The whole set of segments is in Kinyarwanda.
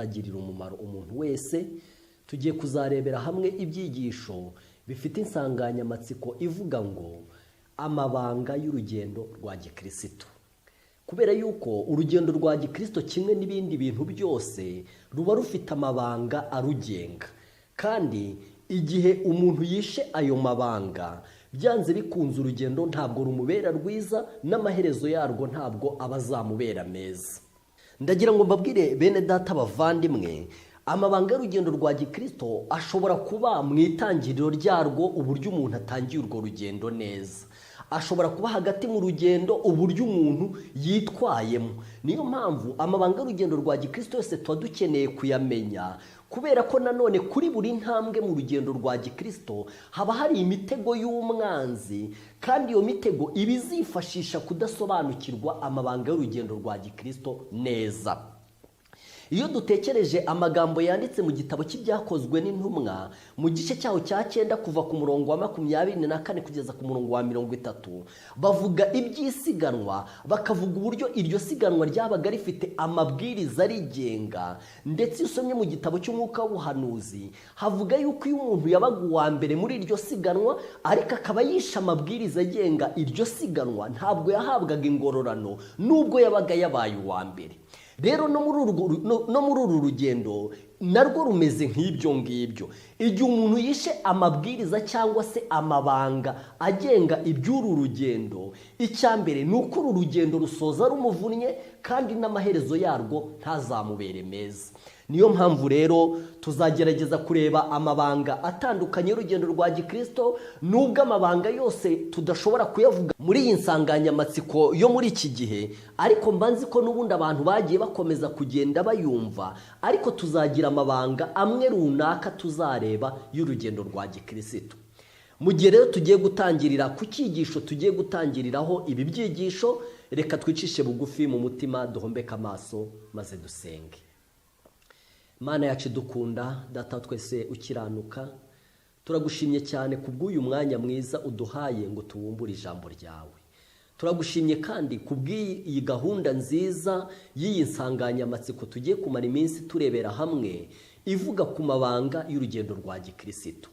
bizagirira umumaro umuntu wese. Tugiye kuzarebera hamwe ibyigisho bifite insanganyamatsiko ivuga ngo amabanga y'urugendo rwa gikristo. Kubera yuko urugendo rwa gikristo kimwe n'ibindi bintu byose ruba rufite amabanga arugenga, kandi igihe umuntu yishe ayo mabanga byanze bikunze urugendo ntabwo rumubera rwiza, n'amaherezo yarwo ntabwo abazamubera meza. Ndagira ngo mbabwire bene data bavandimwe, amabanga y'urugendo rwa gikristo ashobora kuba mu itangiriro ryarwo, uburyo umuntu atangiye urwo rugendo neza. Ashobora kuba hagati mu rugendo, uburyo umuntu yitwayemo. Niyo mpamvu amabanga y'urugendo rwa gikristo yose tuba dukeneye kuyamenya, kubera ko nanone kuri buri ntambwe mu rugendo rwa gikristo haba hari imitego y'umwanzi, kandi iyo mitego iba izifashisha kudasobanukirwa amabanga y'urugendo rwa gikristo neza. Iyo dutekereje amagambo yanditse mu gitabo cy'ibyakozwe n'intumwa mu gice cyaho cya 9 kuva ku murongo wa 24 kugeza ku murongo wa 30, bavuga iby'isiganwa, bakavuga uburyo iryo siganwa ryabaga rifite amabwiriza rigenga. Ndetse usomye mu gitabo cy'umwuka w'ubuhanuzi havuga yuko iyo umuntu yabaga uwa mbere muri iryo siganwa ariko akaba yisha amabwiriza agenga iryo siganwa, ntabwo yahabwaga ingororano nubwo yabaga yabaye uwa mbere. Rero no muri uru rugendo narwo rumeze nk'ibyo ngibyo. Igihe umuntu yishe amabwiriza cyangwa se amabanga agenga iby'uru rugendo, icyambere ni uko uru rugendo rusoza rumuvunnye, kandi n'amaherezo yarwo ntazamubere meza. Niyo mpamvu rero tuzagerageza kureba amabanga atandukanye y'urugendo rwa gikristo, nubwo amabanga yose tudashobora kuyavuga muri iyi nsanganyamatsiko yo muri iki gihe, ariko mbanzi ko n'ubundi abantu bagiye bakomeza kugenda bayumva. Ariko tuzagira amabanga amwe runaka tuzareba y'urugendo rwa gikristo. Mu gihe rero tugiye gutangirira ku cyigisho tugiye gutangiriraho ibi byigisho, reka twicishe bugufi mu mutima, duhombeke amaso maze dusenge. Mana yacu dukunda, data twese ukiranuka, turagushimye cyane kubw'uyu mwanya mwiza uduhaye ngo tuwumbure ijambo ryawe. Turagushimye kandi kubw'iyi gahunda nziza y'iyi nsanganyamatsiko tugiye kumara iminsi turebera hamwe, ivuga ku mabanga y'urugendo rwa gikristo.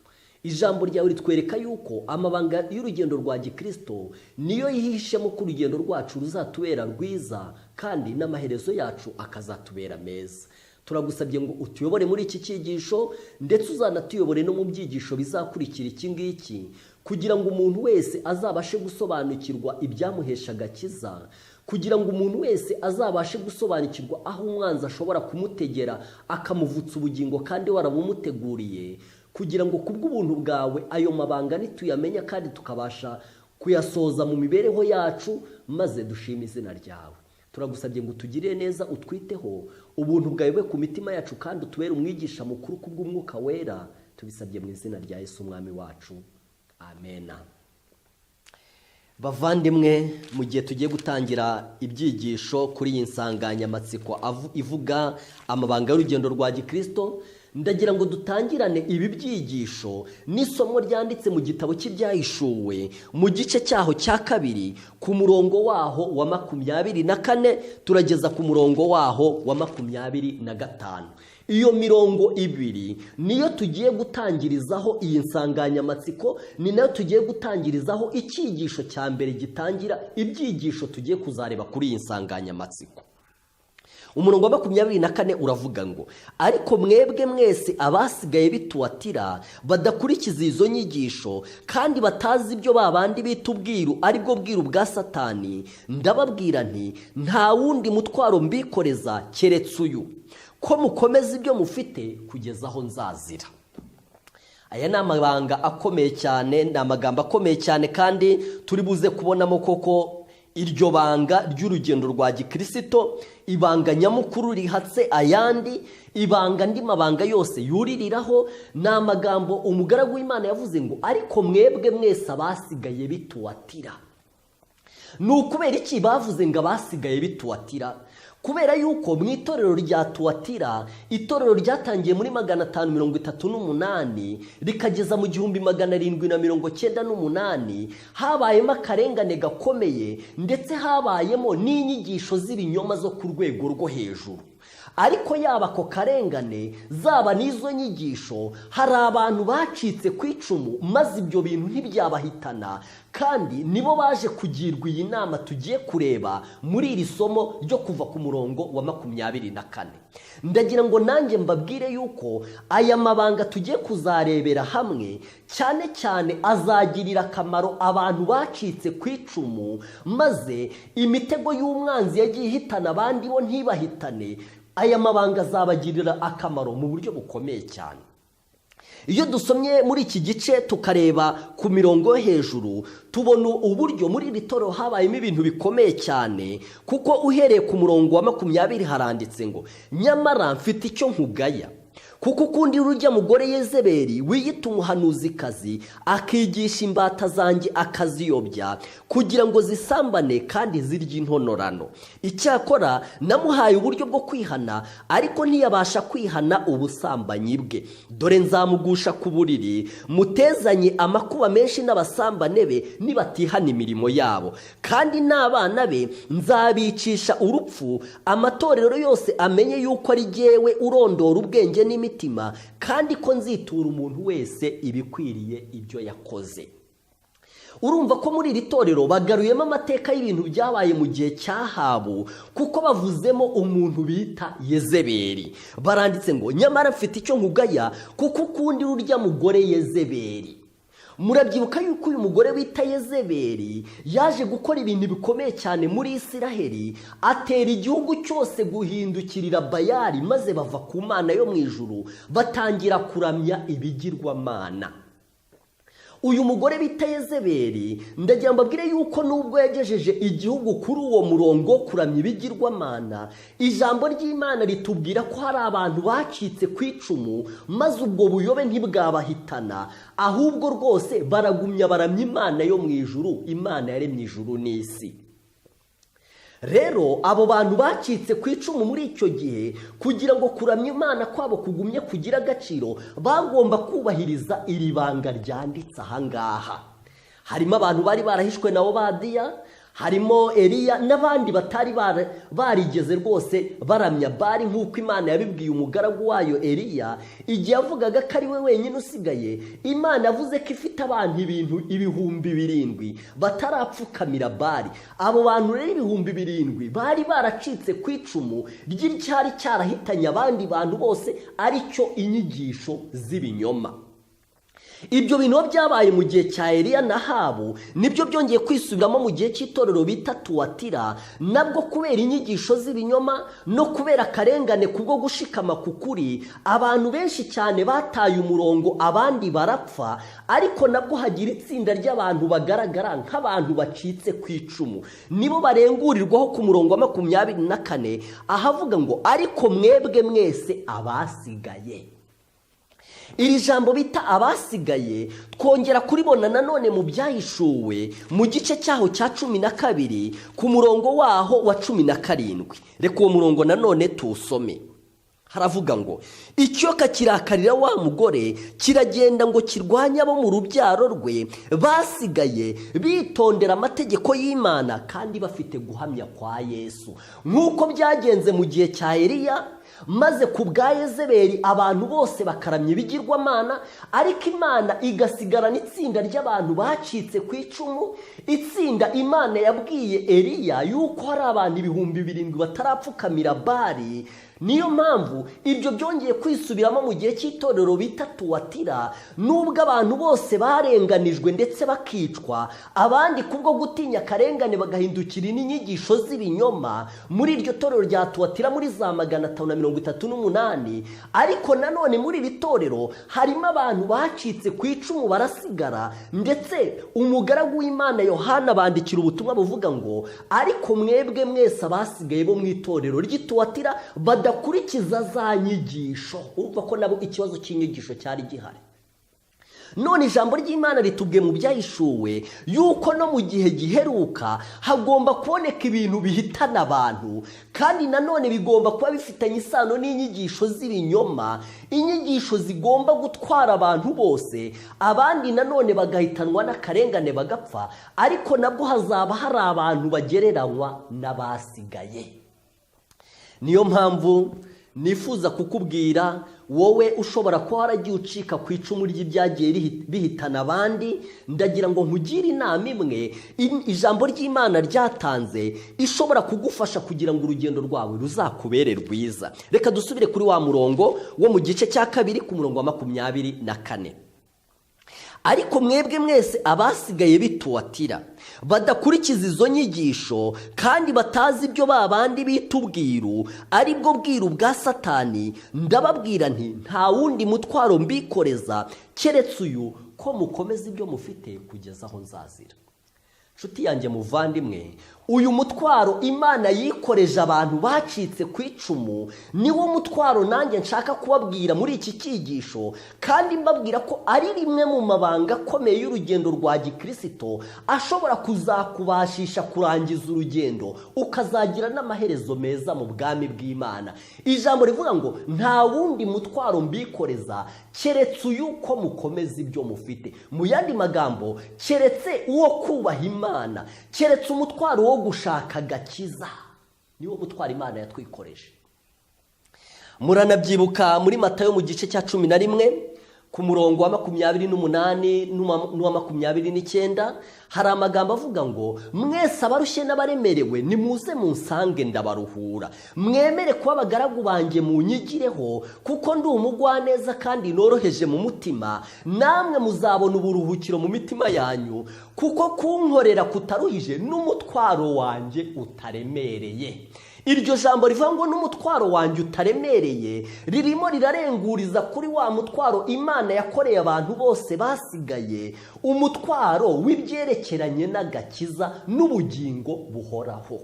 Ijambo ryawe ritwereka yuko amabanga y'urugendo rwa gikristo niyo yihishemo ko urugendo rwacu ruzatubera rwiza, kandi n'amaherezo yacu akazatubera meza. Turagusabye ngo utuyobore muri iki cyigisho, ndetse uzanatuyobore no mu byigisho bizakurikira iki ngiki, kugira ngo umuntu wese azabashe gusobanukirwa ibyamuhesha agakiza, kugira ngo umuntu wese azabashe gusobanukirwa aho umwanzi ashobora kumutegera akamuvutsa ubugingo kandi warabumuteguriye, kugira ngo kubw'ubuntu bwawe ayo mabanga nituyamenya kandi tukabasha kuyasoza mu mibereho yacu, maze dushime izina ryawe. Turagusabye ngo utugirire neza, utwiteho, ubuntu bwawe bwe ku mitima yacu, kandi utubere umwigisha mukuru kubw'umwuka wera. Tubisabye mu izina rya Yesu umwami wacu, amena. Bavandimwe, mu gihe tugiye gutangira ibyigisho kuri iyi nsanganyamatsiko ivuga amabanga y'urugendo rwa gikristo, ndagira ngo dutangirane ibi byigisho n'isomo ryanditse mu gitabo cy'ibyahishuwe mu gice cyaho cya 2 ku murongo waho wa 24 turageza ku murongo waho wa 25. Iyo mirongo ibiri niyo tugiye gutangirizaho iyi nsanganyamatsiko, ni nayo tugiye gutangirizaho icyigisho cya mbere gitangira ibyigisho tugiye kuzareba kuri iyi nsanganyamatsiko. Umurongo wa 24 uravuga ngo, ariko mwebwe mwese abasigaye bituwatira badakurikiza izo nyigisho, kandi batazi ibyo babandi bita ubwiru ari bwo bwiru bwa Satani, ndababwira nti nta wundi mutwaro mbikoreza keretse uyu, ko mukomeza ibyo mufite kugeza aho nzazira. Aya ni amabanga akomeye cyane, ni amagambo akomeye cyane, kandi turi buze kubonamo koko iryo banga ry'urugendo rwa gikristo, ibanga nyamukuru rihatse ayandi, ibanga andi mabanga yose yuririraho. Ni amagambo umugaragu w'Imana yavuze ngo, ariko mwebwe mwese abasigaye bituwatira. Ni ukubera iki bavuze ngo abasigaye bituwatira? Kubera yuko mu itorero rya Tuwatira, itorero ryatangiye muri 538 rikageza mu 1798, habayemo akarengane gakomeye, ndetse habayemo n'inyigisho z'ibinyoma zo ku rwego rwo hejuru. ariko yaba ako karengane zaba n'izo nyigisho hari abantu bacitse ku icumu maze ibyo bintu ntibyabahitana kandi nibo baje kugirwa iyi nama tugiye kureba muri iri somo ryo kuva ku murongo wa 24. Ndagira ngo nanjye mbabwire yuko aya mabanga tugiye kuzarebera hamwe cyane cyane azagirira akamaro abantu bacitse ku icumu maze imitego y'umwanzi yagiye ihitana abandi bo ntibahitane. Aya mabanga azabagirira akamaro mu buryo bukomeye cyane. Iyo dusomye muri iki gice tukareba ku mirongo yo hejuru tubona uburyo muri iri torero habayemo ibintu bikomeye cyane kuko uhereye ku murongo wa 20 haranditse ngo nyamara mfite icyo nkugaya kuko ukundi urujya mugore Yezeberi wiyita umuhanuzikazi akigisha imbata zanjye akaziyobya kugira ngo zisambane kandi zirye intonorano. Icyakora namuhaye uburyo bwo kwihana ariko ntiyabasha kwihana ubusambanyi bwe. Dore nzamugusha ku buriri mutezanye amakuba menshi n'abasambane be nibatihana imirimo yabo, kandi n'abana be nzabicisha urupfu. Amatorero yose amenye yuko ari jyewe urondora ubwenge n'imitima kandi ko nzitura umuntu wese ibikwiriye ibyo yakoze. Urumva ko muri iri torero bagaruyemo amateka y'ibintu byabaye mu gihe cyahabu kuko bavuzemo umuntu bita Yezeberi. Baranditse ngo nyamara mfite icyo nkugaya kuko ukundi urya mugore Yezeberi. Murabyibuka yuko uyu mugore bita Yezeberi yaje gukora ibintu bikomeye cyane muri Isiraheli, atera igihugu cyose guhindukirira Bayali maze bava ku Mana yo mu ijuru batangira kuramya ibigirwamana. Uyu mugore bita Yezeberi ndagira mbabwire yuko nubwo yagejeje igihugu kuri uwo murongo kuramya ibigirwamana, ijambo ry'Imana ritubwira ko hari abantu bacitse ku icumu maze ubwo buyobe ntibwabahitana, ahubwo rwose baragumya baramya Imana yo mu ijuru, Imana yaremye ijuru n'isi. Rero abo bantu bacitse ku icumu muri icyo gihe kugira ngo kuramya Imana kwabo kugumye kugira agaciro bagomba kubahiriza iri banga ryanditse ahangaha. Harimo abantu bari barahishwe na Obadiya, harimo Eliya n'abandi batari barigeze rwose baramya Bali nk'uko Imana yabibwiye umugaragu wayo Eliya igihe yavugaga ko ari we wenyine usigaye. Imana yavuze ko ifite abantu ibihumbi 7 batarapfukamira Bali. Abo bantu rero 7,000 bari baracitse ku icumu ry'icyari cyarahitanye abandi bantu bose, aricyo inyigisho z'ibinyoma. Ibyo bintu byabaye mu gihe cya Eliya na Ahabu nibyo byongeye kwisubiramo mu gihe cy'itorero bita Tuwatira, nabwo kubera inyigisho z'ibinyoma no kubera akarengane kubwo gushikama kukuri abantu benshi cyane bataye umurongo abandi barapfa, ariko nabwo hagira itsinda ry'abantu bagaragara nk'abantu bacitse ku icumu. Nibo barengurirwaho ku murongo wa 24 ahavuga ngo ariko mwebwe mwese abasigaye. Iri jambo bita abasigaye twongera kuribona nanone mu byahishuwe mu gice cyaho cya 12 ku murongo waho wa 17. Reka uwo murongo nanone tuwusome. Haravuga ngo icyoka kirakarira wa mugore kiragenda ngo kirwanya abo mu rubyaro rwe basigaye bitondera amategeko y'Imana kandi bafite guhamya kwa Yesu, nk'uko byagenze mu gihe cya Eliya. Maze ku bwa Yezeberi abantu bose bakaramya ibigirwamana, ariko Imana igasigarana itsinda ry'abantu bacitse ku icumu, itsinda Imana yabwiye Eliya yuko hari abantu 7,000 batarapfukamira Bali. Niyo mpamvu ibyo byongeye kwisubiramo mu gihe cy'itorero bita Tuwatira, nubwo abantu bose barenganijwe ndetse bakicwa, abandi kubwo gutinya akarengane bagahindukira n'inyigisho z'ibinyoma muri iryo torero rya Tuwatira muri za 538. Ariko nanone muri iri torero harimo abantu bacitse ku icumu barasigara, ndetse umugaragu w'Imana Yohana bandikira ubutumwa buvuga ngo ariko mwebwe mwese abasigaye bo mu itorero ry'Ituwatira badakurikiza za nyigisho. Urumva ko nabo ikibazo cy'inyigisho cyari gihari. None ijambo ry'Imana ritubwiye mu byahishuwe yuko no mu gihe giheruka hagomba kuboneka ibintu bihitana abantu, kandi nanone bigomba kuba bifitanye isano n'inyigisho z'ibinyoma, inyigisho zigomba gutwara abantu bose, abandi nanone bagahitanwa n'akarengane bagapfa, ariko nabwo hazaba hari abantu bagereranywa n'abasigaye. Niyo mpamvu nifuza kukubwira wowe ushobora kuba waragiye ucika ku icumu ry'ibyagiye bihitana abandi, ndagira ngo nkugire inama imwe ijambo ry'Imana ryatanze ishobora kugufasha kugira ngo urugendo rwawe ruzakubere rwiza. Reka dusubire kuri wa murongo wo mu gice cya 2 ku murongo wa 24. Ariko mwebwe mwese abasigaye bituwatira badakurikiza izo nyigisho kandi batazi ibyo babandi bita ubwiru ari bwo bwiru bwa Satani, ndababwira nti nta wundi mutwaro mbikoreza keretse uyu, ko mukomeza ibyo mufite kugeza aho nzazira. Nshuti yanjye muvandimwe, uyu mutwaro Imana yikoreje abantu bacitse ku icumu niwo mutwaro nanjye nshaka kubabwira muri iki cyigisho, kandi mbabwira ko ari rimwe mu mabanga akomeye y'urugendo rwa gikristo ashobora kuzakubashisha kurangiza urugendo ukazagira n'amaherezo meza mu bwami bw'Imana. Ijambo rivuga ngo nta wundi mutwaro mbikoreza keretse uyu, ko mukomeza ibyo mufite. Mu yandi magambo, keretse uwo kubaha Imana, keretse umutwaro wo gushaka agakiza, niwo mutwaro Imana yatwikoreje. Muranabyibuka muri Matayo mu gice cya 11 ku murongo wa 28 n'uwa 29 hari amagambo avuga ngo mwese abarushye n'abaremerewe nimuze munsange ndabaruhura, mwemere kuba abagaragu banjye munyigireho, kuko ndi umugwaneza kandi noroheje mu mutima, namwe muzabona uburuhukiro mu mitima yanyu, kuko kunkorera kutaruhije n'umutwaro wanjye utaremereye. Iryo jambo rivuga ngo n'umutwaro wanjye utaremereye ririmo rirarenguriza kuri wa mutwaro Imana yakoreye abantu bose basigaye, umutwaro w'ibyerekeranye n'agakiza n'ubugingo buhoraho.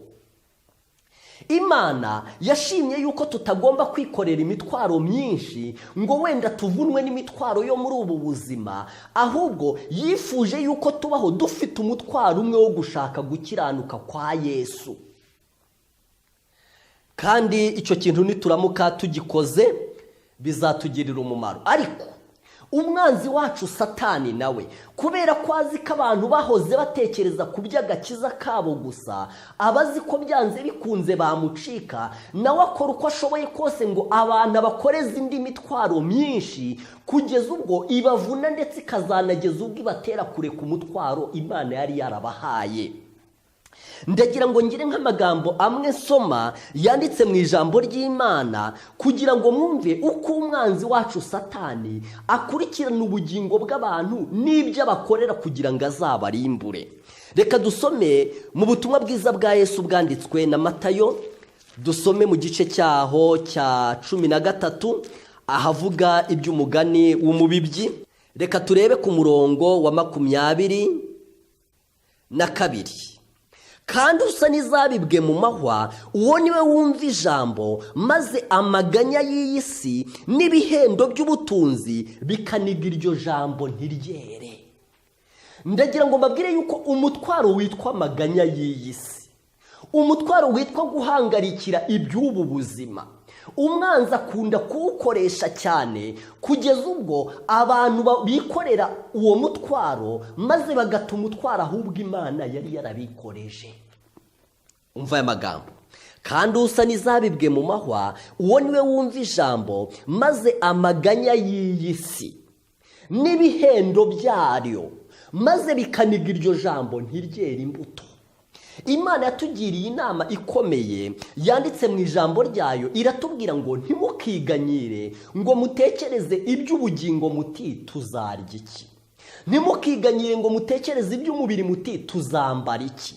Imana yashimye yuko tutagomba kwikorera imitwaro myinshi ngo wenda tuvunwe n'imitwaro yo muri ubu buzima, ahubwo yifuje yuko tubaho dufite umutwaro umwe wo gushaka gukiranuka kwa Yesu. Kandi icyo kintu nituramuka tugikoze bizatugirira umumaro. Ariko umwanzi wacu Satani nawe, kubera ko azi ko abantu bahoze batekereza ku by'agakiza kabo gusa, abazi ko byanze bikunze bamucika, nawe akora uko ashoboye kose ngo abantu abakoreze indi mitwaro myinshi kugeza ubwo ibavuna, ndetse ikazanageza ubwo ibatera kure ku mutwaro Imana yari yarabahaye. Ndagira ngo ngire nk'amagambo amwe soma yanditse mu ijambo ry'Imana kugira ngo mwumve uko umwanzi wacu Satani akurikirana ubugingo bw'abantu n'ibyo abakorera kugira ngo azabarimbure. Reka dusome mu butumwa bwiza bwa Yesu bwanditswe na Matayo, dusome mu gice cyaho cya 13 ahavuga iby'umugani w'umubibyi. Reka turebe ku murongo wa 22. Kandi usa n'izabibwe mu mahwa, uwo niwe wumva ijambo, maze amaganya y'iyi si n'ibihendo by'ubutunzi bikaniga iryo jambo ntiryere. Ndagira ngo mbabwire yuko umutwaro witwa amaganya y'iyi si, umutwaro witwa guhangarikira iby'ubu buzima, umwanzi akunda kuwukoresha cyane kugeza ubwo abantu bikorera uwo mutwaro maze bagata umutwaro ahubwo Imana yari yarabikoreje. Umva aya magambo: kandi usa n'izabibwe mu mahwa, uwo niwe wumva ijambo, maze amaganya y'iyi si n'ibihendo byaryo maze bikaniga iryo jambo ntiryere imbuto. Imana yatugiriye inama ikomeye yanditse mu ijambo ryayo, iratubwira ngo ntimukiganyire ngo mutekereze iby'ubugingo muti tuzarya iki, ntimukiganyire ngo mutekereze iby'umubiri muti tuzambara iki.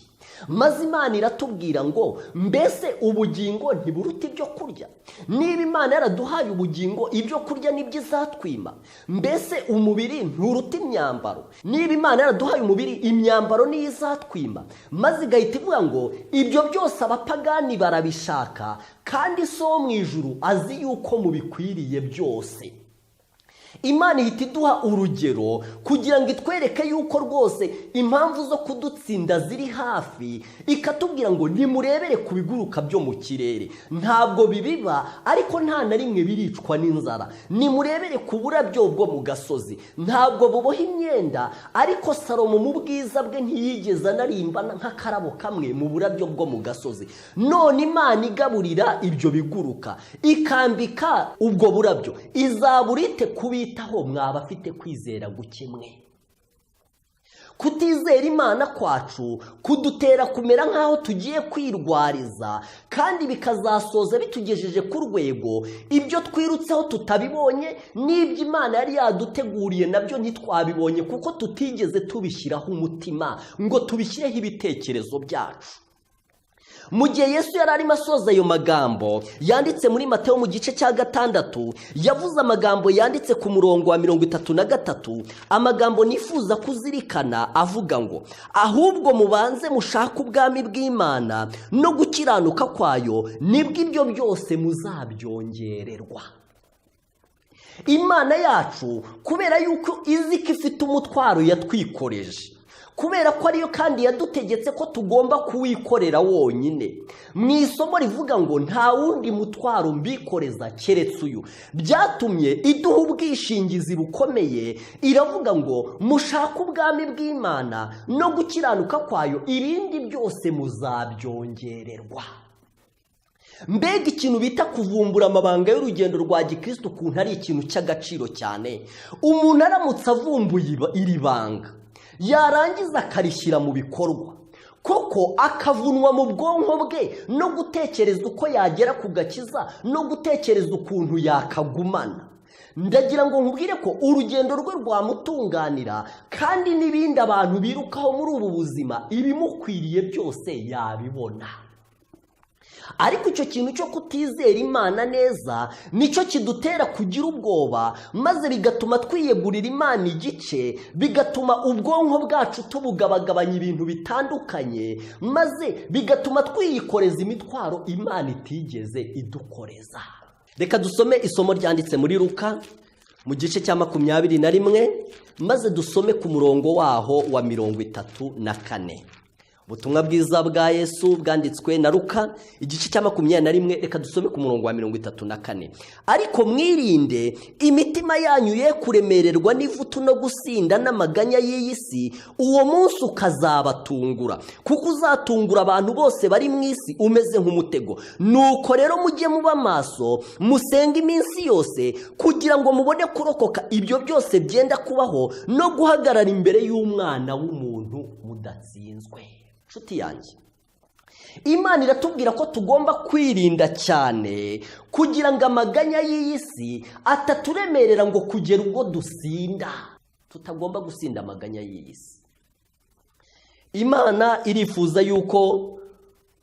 Maze Imana iratubwira ngo mbese ubugingo ntiburuta ibyo kurya? Niba Imana yaraduhaye ubugingo, ibyo kurya nibyo izatwima? Mbese umubiri nturuta imyambaro? Niba Imana yaraduhaye umubiri, imyambaro niyo izatwima? Maze igahita ivuga ngo ibyo byose abapagani barabishaka, kandi so mu ijuru azi yuko mubikwiriye byose. Imana ihita iduha urugero kugira ngo itwereke yuko rwose impamvu zo kudutsinda ziri hafi, ikatubwira ngo nimurebere ku biguruka byo mu kirere, ntabwo bibiba ariko nta na rimwe biricwa n'inzara. Nimurebere ku burabyo bwo mu gasozi, ntabwo buboha imyenda, ariko Salomo mu bwiza bwe ntiyigeze anarimbana nk'akarabo kamwe mu burabyo bwo mu gasozi. None Imana igaburira ibyo biguruka, ikambika ubwo burabyo, izaburite kubitaho mwaba afite kwizera guke mwe. Kutizera Imana kwacu kudutera kumera nk'aho tugiye kwirwariza, kandi bikazasoza bitugejeje ku rwego ibyo twirutseho tutabibonye, n'ibyo Imana yari yaduteguriye nabyo ntitwabibonye kuko tutigeze tubishyiraho umutima ngo tubishyireho ibitekerezo byacu. Mu gihe Yesu yari arimo asoza ayo magambo yanditse muri Mateyo mu gice cya 6, yavuze amagambo yanditse ku murongo wa 33, amagambo nifuza kuzirikana avuga ngo, ahubwo mubanze mushaka ubwami bw'Imana no gukiranuka kwayo, nibwo ibyo byose muzabyongererwa. Imana yacu kubera yuko izi ko ifite umutwaro yatwikoreje, kubera ko ariyo kandi yadutegetse ko tugomba kuwikorera wonyine. Mu isomo rivuga ngo nta wundi mutwaro mbikoreza keretse uyu, byatumye iduha ubwishingizi bukomeye. Iravuga ngo mushaka ubwami bw'Imana no gukiranuka kwayo, ibindi byose muzabyongererwa. Mbega ikintu bita kuvumbura amabanga y'urugendo rwa gikristo ukuntu ari ikintu cy'agaciro cyane. Umuntu aramutse avumbuye iri banga, yarangiza akarishyira mu bikorwa, koko akavunwa mu bwonko bwe no gutekereza uko yagera ku gakiza no gutekereza ukuntu yakagumana. Ndagira ngo nkubwire ko urugendo rwe rwamutunganira, kandi n'ibindi abantu birukaho muri ubu buzima ibimukwiriye byose yabibona. Ariko icyo kintu cyo kutizera Imana neza nicyo kidutera kugira ubwoba, maze bigatuma twiyegurira Imana igice, bigatuma ubwonko bwacu tubugabagabanya ibintu bitandukanye, maze bigatuma twiyikoreza imitwaro Imana itigeze idukoreza. Reka dusome isomo ryanditse muri Luka mu gice cya 21, maze dusome ku murongo waho wa 34. Ubutumwa bwiza bwa Yesu bwanditswe na Luka igice cya 21, reka dusome ku murongo wa 34. Ariko mwirinde imitima yanyu ye kuremererwa n'ivutu no gusinda n'amaganya y'iyi si, uwo munsi ukazabatungura, kuko uzatungura abantu bose bari mu isi umeze nk'umutego. Nuko rero mujye muba maso, musenga iminsi yose, kugira ngo mubone kurokoka ibyo byose byenda kubaho no guhagarara imbere y'Umwana w'umuntu mudatsinzwe. Nshuti yanjye, Imana iratubwira ko tugomba kwirinda cyane kugira ngo amaganya y'iyi si ataturemerera ngo kugera ubwo dusinda. Tutagomba gusinda amaganya y'iyi si. Imana irifuza yuko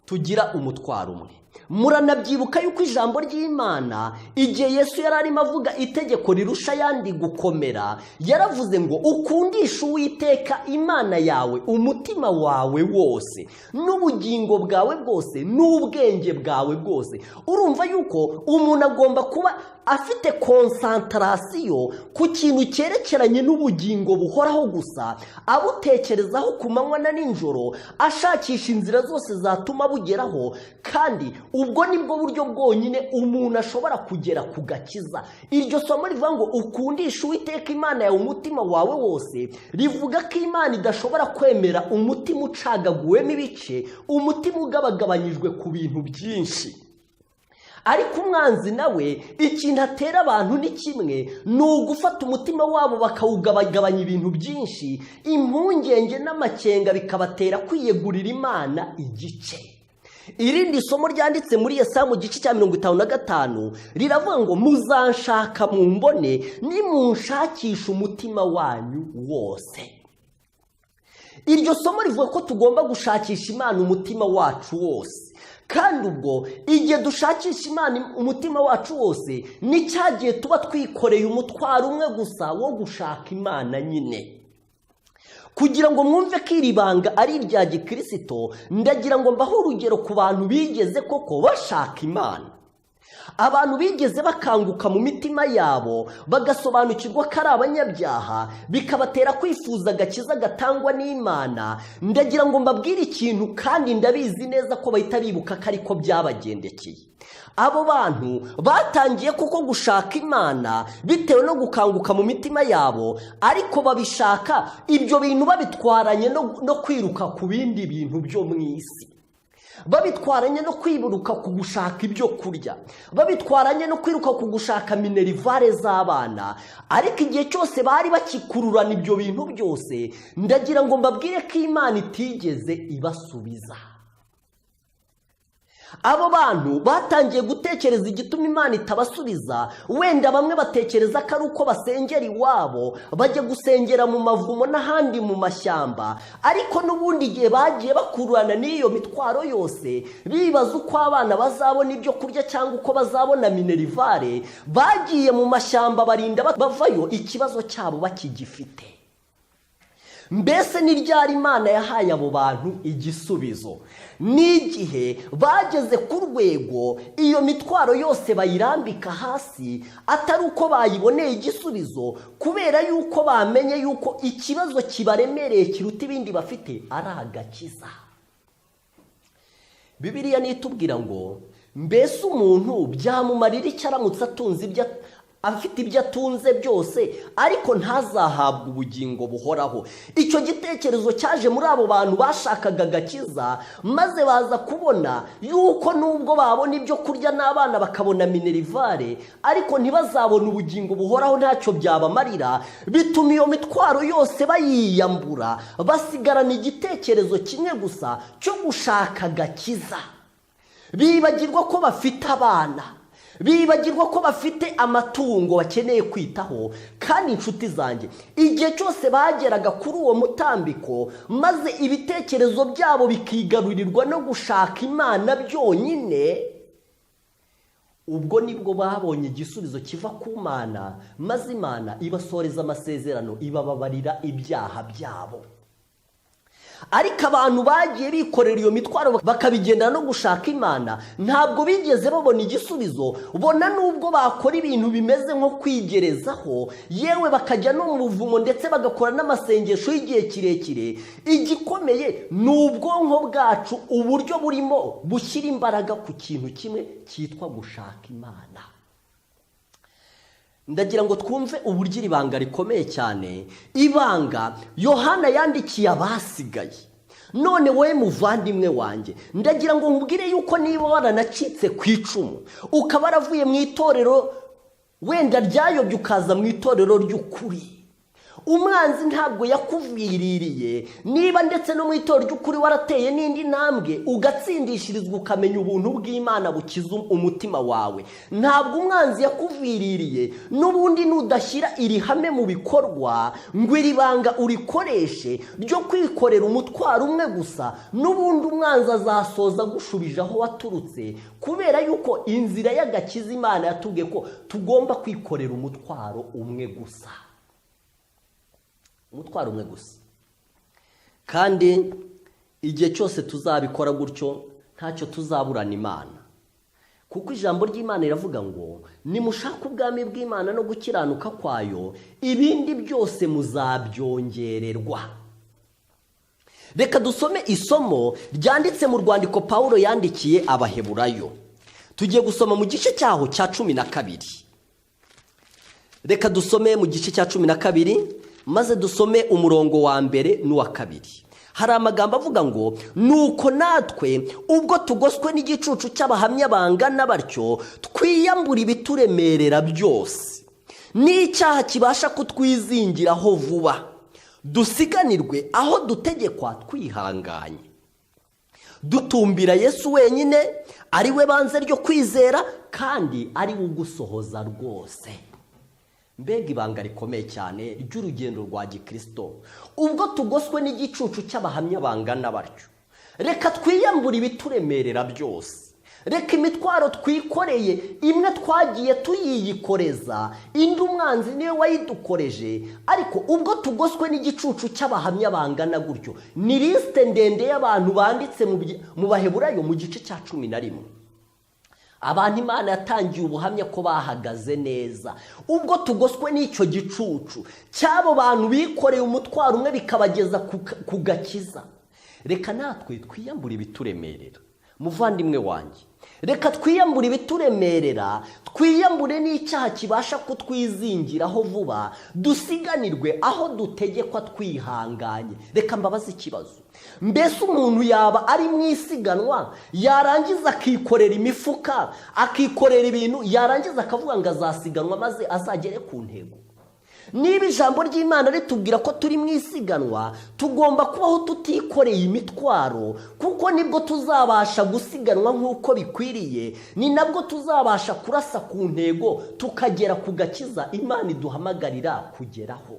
tugira umutwaro umwe. Muranabyibuka yuko ijambo ry'Imana igihe Yesu yari arimo avuga itegeko rirusha yandi gukomera, yaravuze ngo ukundishe Uwiteka Imana yawe umutima wawe wose, n'ubugingo bwawe bwose, n'ubwenge bwawe bwose. Urumva yuko umuntu agomba kuba afite konsantarasiyo ku kintu cyerekeranye n'ubugingo buhoraho gusa, abutekerezaho ku manywa na nijoro, ashakisha inzira zose zatuma bugeraho, kandi ubwo nibwo buryo bwonyine umuntu ashobora kugera ku gakiza. Iryo somo rivuga ngo ukundishe Uwiteka Imana yawe umutima wawe wose, rivuga ko Imana idashobora kwemera umutima ucagaguwemo ibice, umutima ugabagabanyijwe ku bintu byinshi. Ariko umwanzi nawe ikintu atera abantu ni kimwe, ni ugufata umutima wabo bakawugabagabanya ibintu byinshi, impungenge n'amakenga bikabatera kwiyegurira Imana igice. Irindi somo ryanditse muri Yesaya mu gice cya 55 riravuga ngo muzanshaka mumbone nimunshakisha umutima wanyu wose. Iryo somo rivuga ko tugomba gushakisha Imana umutima wacu wose, kandi ubwo igihe dushakisha Imana umutima wacu wose ni cyagiye tuba twikoreye umutwaro umwe gusa wo gushaka Imana nyine. Kugira ngo mwumve ko iri banga ari irya gikristo, ndagira ngo mbaho urugero ku bantu bigeze koko bashaka Imana. abantu bigeze bakanguka mu mitima yabo bagasobanukirwa ko ari abanyabyaha bikabatera kwifuza agakiza gatangwa n'Imana. Ndagira ngo mbabwire ikintu kandi ndabizi neza ko bahita bibuka ko ariko byabagendekeye. Abo bantu batangiye kuko gushaka Imana bitewe no gukanguka mu mitima yabo, ariko babishaka ibyo bintu babitwaranye no kwiruka ku bindi bintu byo mu isi, babitwaranye no kwiburuka ku gushaka ibyo kurya, babitwaranye no kwiruka ku gushaka minerivare z'abana. Ariko igihe cyose bari bakikururana ibyo bintu byose, ndagira ngo mbabwire ko Imana itigeze ibasubiza. Abo bantu batangiye gutekereza igituma Imana itabasubiza. Wenda bamwe batekereza ko ari uko basengera iwabo, bajya gusengera mu mavumo n'ahandi mu mashyamba, ariko n'ubundi igihe bagiye bakururana n'iyo mitwaro yose, bibaza uko abana bazabona ibyo kurya cyangwa uko bazabona minerivare, bagiye mu mashyamba barinda bavayo ikibazo cyabo bakigifite. Mbese ni ryari Imana yahaye abo bantu igisubizo? N'igihe bageze ku rwego iyo mitwaro yose bayirambika hasi, atari uko bayiboneye igisubizo, kubera yuko bamenye yuko ikibazo kibaremereye kiruta ibindi bafite ari agakiza. Bibiliya nitubwira ngo mbese umuntu byamumarira icyo aramutse atunze afite ibyo atunze byose ariko ntazahabwe ubugingo buhoraho. Icyo gitekerezo cyaje muri abo bantu bashakaga agakiza, maze baza kubona yuko nubwo babona ibyo kurya n'abana bakabona minerivare, ariko ntibazabona ubugingo buhoraho, ntacyo byabamarira. Bituma iyo mitwaro yose bayiyambura, basigarana igitekerezo kimwe gusa cyo gushaka agakiza. Bibagirwa ko bafite abana, bibagirwa ko bafite amatungo bakeneye kwitaho. Kandi inshuti zanjye, igihe cyose bageraga kuri uwo mutambiko, maze ibitekerezo byabo bikigarurirwa no gushaka Imana byonyine, ubwo nibwo babonye igisubizo kiva ku Mana, maze Imana ibasoreza amasezerano, ibababarira ibyaha byabo. Ariko abantu bagiye bikorera iyo mitwaro bakabigendana no gushaka Imana, ntabwo bigeze babona igisubizo. Bona nubwo bakora ibintu bimeze nko kwigerezaho, yewe bakajya no mu buvumo ndetse bagakora n'amasengesho y'igihe kirekire, igikomeye ni ubwonko bwacu uburyo burimo bushyira imbaraga ku kintu kimwe cyitwa gushaka Imana. Ndagira ngo twumve uburyo iri banga rikomeye cyane. Ibanga Yohana yandikiye abasigaye. None we muvandimwe wanjye, ndagira ngo nkubwire yuko niba waranacitse ku icumu, ukaba waravuye mu itorero wenda ryayobye ukaza mu itorero ry'ukuri, umwanzi ntabwo yakuviririye. Niba ndetse no mu itorero ry'ukuri warateye n'indi ntambwe ugatsindishirizwa ukamenya ubuntu bw'Imana bukiza umutima wawe, ntabwo umwanzi yakuviririye. N'ubundi nudashyira iri hame mu bikorwa ngo iri banga urikoreshe ryo kwikorera umutwaro umwe gusa, n'ubundi umwanzi azasoza gushubije aho waturutse, kubera yuko inzira y'agakiza Imana yatubwiye ko tugomba kwikorera umutwaro umwe gusa. Umutwaro umwe gusa. Kandi igihe cyose tuzabikora gutyo ntacyo tuzaburana Imana, kuko ijambo ry'Imana riravuga ngo nimushaka ubwami bw'Imana no gukiranuka kwayo, ibindi byose muzabyongererwa. Reka dusome isomo ryanditse mu rwandiko Pawulo yandikiye Abaheburayo. Tugiye gusoma mu gice cyaho cya 12. Reka dusome mu gice cya 12, maze dusome umurongo wa mbere n'uwa kabiri. Hari amagambo avuga ngo nuko natwe ubwo tugoswe n'igicucu cy'abahamya bangana batyo, twiyambura ibituremerera byose n'icyaha kibasha kutwizingiraho vuba, dusiganirwe aho dutegekwa twihanganye, dutumbira Yesu wenyine ari we banze ryo kwizera kandi ari we ugusohoza rwose. Mbega ibanga rikomeye cyane ry'urugendo rwa gikristo. Ubwo tugoswe n'igicucu cy'abahamya bangana batyo, reka twiyambure ibituremerera byose. Reka imitwaro twikoreye imwe twagiye tuyiyikoreza, indi umwanzi niwe wayidukoreje. Ariko ubwo tugoswe n'igicucu cy'abahamya bangana gutyo, ni liste ndende y'abantu banditse mu Baheburayo mu gice cya 11. abantu Imana yatangiye ubuhamya ko bahagaze neza ubwo tugoswe n'icyo gicucu cy'abo bantu bikoreye umutwaro umwe bikabageza ku gakiza. Reka natwe twiyambure ibituremerera muvandimwe wanjye, reka twiyambure ibituremerera, twiyambure n'icyaha kibasha kutwizingiraho vuba, dusiganirwe aho dutegekwa twihanganye. Reka mbabaze ikibazo, mbese umuntu yaba ari mu isiganwa yarangiza akikorera imifuka, akikorera ibintu, yarangiza akavuga ngo azasiganwa maze azagere ku ntego? Niba ijambo ry'Imana ritubwira ko turi mu isiganwa, tugomba kubaho tutikoreye imitwaro, kuko nibwo tuzabasha gusiganwa nk'uko bikwiriye, ni nabwo tuzabasha kurasa ku ntego tukagera ku gakiza Imana iduhamagarira kugeraho.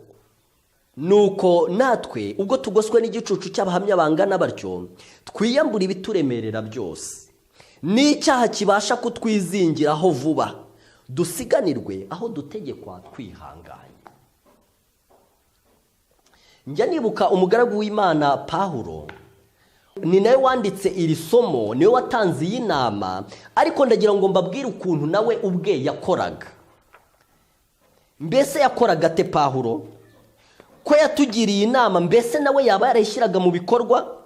Nuko natwe ubwo tugoswe n'igicucu cy'abahamya bangana batyo, twiyambura ibituremerera byose n'icyaha kibasha kutwizingiraho vuba, dusiganirwe aho dutegekwa twihanganye. Njya nibuka umugaragu w'Imana Pawulo, ni nawe wanditse iri somo, niwe watanze iyi nama, ariko ndagira ngo mbabwire ukuntu nawe ubwe yakoraga. Mbese yakoraga ate Pawulo? Ko yatugiriye inama, mbese nawe yaba yarayishyiraga mu bikorwa?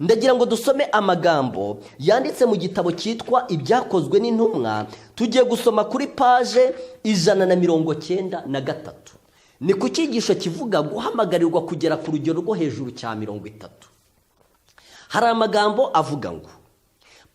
Ndagira ngo dusome amagambo yanditse mu gitabo cyitwa Ibyakozwe n'Intumwa, tugiye gusoma kuri paje 193. Ni ku cyigisho kivuga guhamagarirwa kugera ku rugero rwo hejuru cya 30. Hari amagambo avuga ngo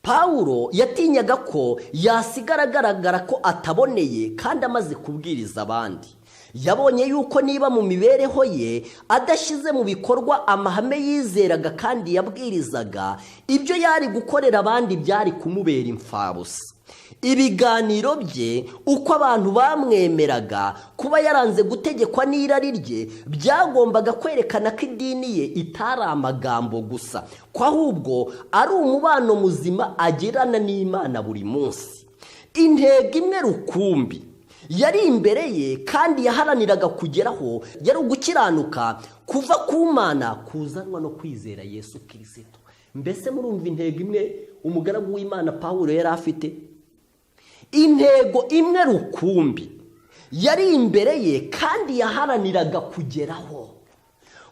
Pawulo yatinyaga ko yasigara agaragara ko ataboneye kandi amaze kubwiriza abandi. Yabonye yuko niba mu mibereho ye adashyize mu bikorwa amahame yizeraga kandi yabwirizaga, ibyo yari gukorera abandi byari kumubera imfabusa. Ibiganiro bye, uko abantu bamwemeraga, kuba yaranze gutegekwa n'irari rye, byagombaga kwerekana ko idini ye itari amagambo gusa, ko ahubwo ari umubano muzima agirana n'Imana buri munsi. Intego imwe rukumbi yari imbere ye kandi yaharaniraga kugeraho, yari ugukiranuka kuva ku Mana kuzanwa no kwizera Yesu Kristo. Mbese murumva intego imwe umugaragu w'Imana Pawulo yari afite? Intego imwe rukumbi yari imbere ye kandi yaharaniraga kugeraho,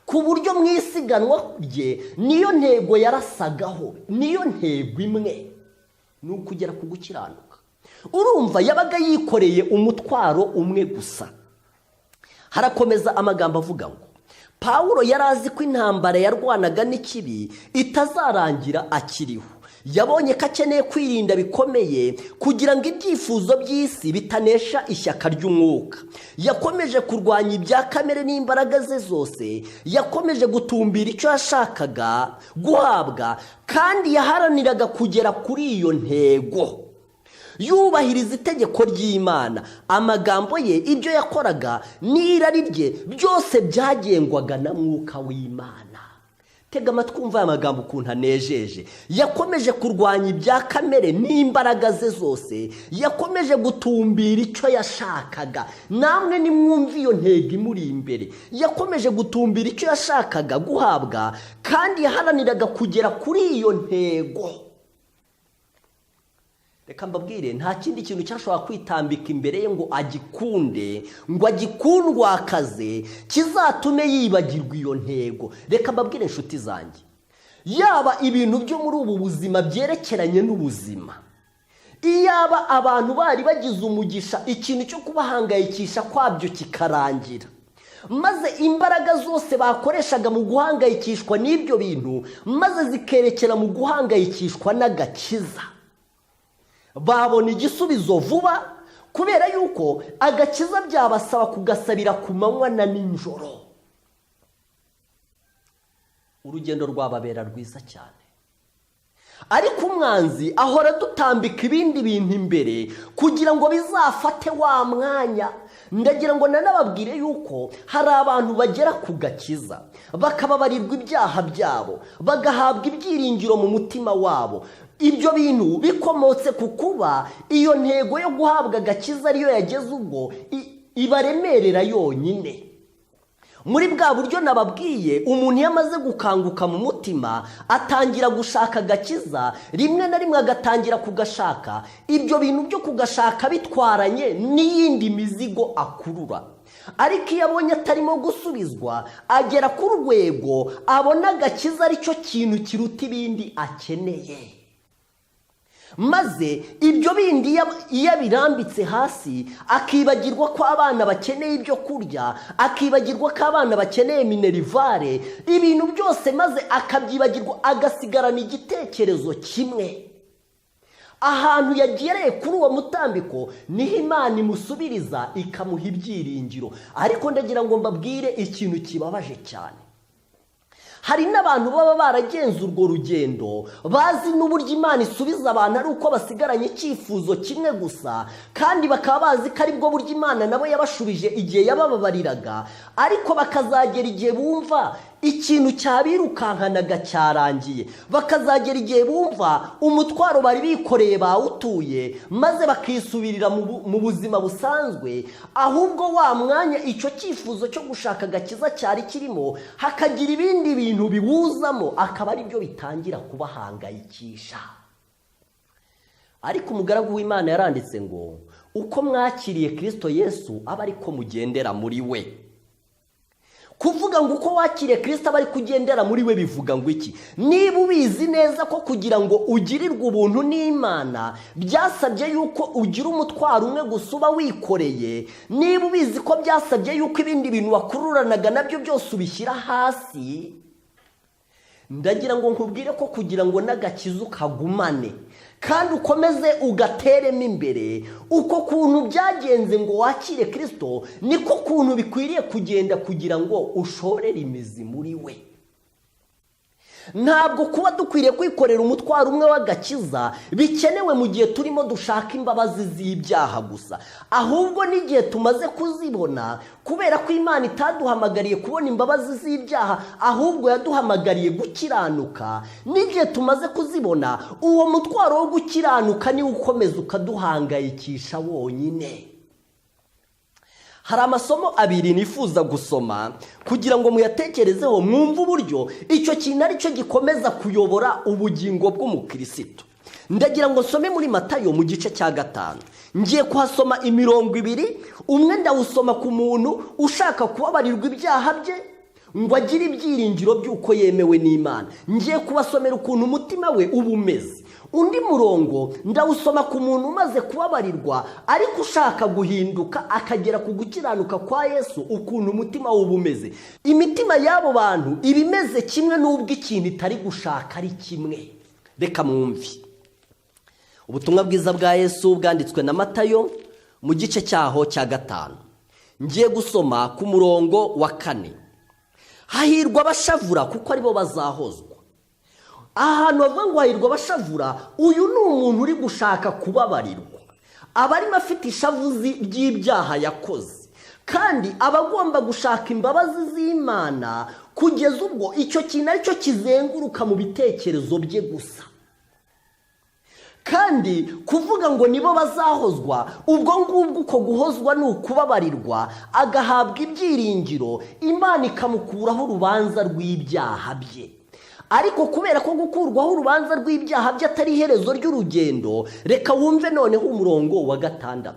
ku buryo mu isiganwa rye niyo ntego yarasagaho, niyo ntego imwe, ni ukugera ku gukiranuka. Urumva yabaga yikoreye umutwaro umwe gusa. Harakomeza amagambo avuga ngo Pawulo yari azi ko intambara yarwanaga n'ikibi itazarangira akiriho. Yabonye ko akeneye kwirinda bikomeye kugira ngo ibyifuzo by'isi bitanesha ishyaka ry'umwuka. Yakomeje kurwanya ibya kamere n'imbaraga ze zose, yakomeje gutumbira icyo yashakaga guhabwa, kandi yaharaniraga kugera kuri iyo ntego. Yubahiriza itegeko ry'Imana, amagambo ye, ibyo yakoraga n'irari rye, byose byagengwaga na mwuka w'Imana. Tega amatwi umva aya magambo ukuntu anejeje. Yakomeje kurwanya ibya kamere n'imbaraga ze zose, yakomeje gutumbira icyo yashakaga. Namwe nimwumva iyo ntego imuri imbere. Yakomeje gutumbira icyo yashakaga guhabwa, kandi yaharaniraga kugera kuri iyo ntego. Reka mbabwire, nta kindi kintu cyashobora kwitambika imbere ye ngo agikunde, ngo agikundwakaze, kizatume yibagirwa iyo ntego. Reka mbabwire inshuti zanjye, yaba ibintu byo muri ubu buzima byerekeranye n'ubuzima, iyaba abantu bari bagize umugisha ikintu cyo kubahangayikisha kwabyo kikarangira, maze imbaraga zose bakoreshaga mu guhangayikishwa n'ibyo bintu maze zikerekera mu guhangayikishwa n'agakiza, babona igisubizo vuba, kubera yuko agakiza byabasaba kugasabira ku manywa na nijoro. Urugendo rwababera rwiza cyane. Ariko umwanzi ahora dutambika ibindi bintu imbere kugira ngo bizafate wa mwanya. Ndagira ngo nanababwire yuko hari abantu bagera ku gakiza, bakababarirwa ibyaha byabo, bagahabwa ibyiringiro mu mutima wabo. Ibyo bintu bikomotse ku kuba iyo ntego yo guhabwa agakiza ariyo yageze ubwo ibaremerera yonyine. muri bwa buryo nababwiye umuntu yamaze gukanguka mu mutima atangira gushaka agakiza, rimwe na rimwe agatangira kugashaka, ibyo bintu byo kugashaka bitwaranye n'iyindi mizigo akurura. Ariko iyo abonye atarimo gusubizwa, agera ku rwego abona agakiza ari cyo kintu kiruta ibindi akeneye, maze ibyo bindi iyo birambitse hasi akibagirwa ko abana bakeneye ibyo kurya, akibagirwa ko abana bakeneye minerivare, ibintu byose maze akabyibagirwa, agasigarana igitekerezo kimwe. Ahantu yagereye kuri uwo mutambiko niho Imana imusubiriza ikamuha ibyiringiro. Ariko ndagira ngo mbabwire ikintu kibabaje cyane. Hari n'abantu baba baragenze urwo rugendo bazi n'uburyo Imana isubiza abantu ari uko basigaranye icyifuzo kimwe gusa, kandi bakaba bazi ko aribwo buryo Imana nabo yabashubije igihe yabababariraga, ariko bakazagera igihe bumva ikintu cyabirukankanaga cyarangiye, bakazagera igihe bumva umutwaro bari bikoreye bawutuye, maze bakisubirira mu buzima busanzwe, ahubwo wa mwanya icyo cyifuzo cyo gushaka agakiza cyari kirimo hakagira ibindi bintu biwuzamo, akaba ari byo bitangira kubahangayikisha. Ariko umugaragu w'Imana yaranditse ngo uko mwakiriye Kristo Yesu aba ariko mugendera muri we. Kuvuga ngo uko wakiriye Kristo aba ari kugendera muri we bivuga ngo iki? Niba ubizi neza ko kugira ngo ugirirwe ubuntu n'Imana byasabye yuko ugira umutwaro umwe gusa uba wikoreye, niba ubizi ko byasabye yuko ibindi bintu wakururanaga nabyo byose ubishyira hasi, ndagira ngo nkubwire ko kugira ngo n'agakiza ukagumane kandi ukomeze ugateremo imbere, uko kuntu byagenze ngo wakire Kristo niko kuntu bikwiriye kugenda kugira ngo ushorere imizi muri we. Ntabwo kuba dukwiriye kwikorera umutwaro umwe w'agakiza bikenewe mu gihe turimo dushaka imbabazi z'ibyaha gusa, ahubwo n'igihe tumaze kuzibona, kubera ko Imana itaduhamagariye kubona imbabazi z'ibyaha ahubwo yaduhamagariye gukiranuka, n'igihe tumaze kuzibona uwo mutwaro wo gukiranuka niwo ukomeza ukaduhangayikisha wonyine. Hari amasomo abiri nifuza gusoma kugira ngo muyatekerezeho, mwumve uburyo icyo kintu ari cyo gikomeza kuyobora ubugingo bw'umukristo. Ndagira ngo nsome muri Matayo mu gice cya 5. Ngiye kuhasoma imirongo 2, umwe ndawusoma ku muntu ushaka kubabarirwa ibyaha bye ngo agire ibyiringiro by'uko yemewe n'Imana. Ngiye kubasomera ukuntu umutima we uba umeze. Undi murongo ndawusoma ku muntu umaze kubabarirwa ariko ushaka guhinduka akagera ku gukiranuka kwa Yesu, ukuntu umutima we uba umeze. Imitima y'abo bantu iba imeze kimwe n'ubwo ikintu itari gushaka ari kimwe. Reka mwumve ubutumwa bwiza bwa Yesu bwanditswe na Matayo mu gice cyaho cya 5. Ngiye gusoma ku murongo wa 4. Hahirwa abashavura kuko aribo bazahozwa. Ahantu bavuga ngo hahirwa abashavura, uyu ni umuntu uri gushaka kubabarirwa, aba arimo afite ishavuzi ry'ibyaha yakoze, kandi aba agomba gushaka imbabazi z'Imana kugeza ubwo icyo kintu ari cyo kizenguruka mu bitekerezo bye gusa. Kandi kuvuga ngo nibo bazahozwa, ubwo ngubwo uko guhozwa ni ukubabarirwa, agahabwa ibyiringiro, Imana ikamukuraho urubanza rw'ibyaha bye. Ariko kubera ko gukurwaho urubanza rw'ibyaha bye atari iherezo ry'urugendo, reka wumve noneho umurongo wa 6.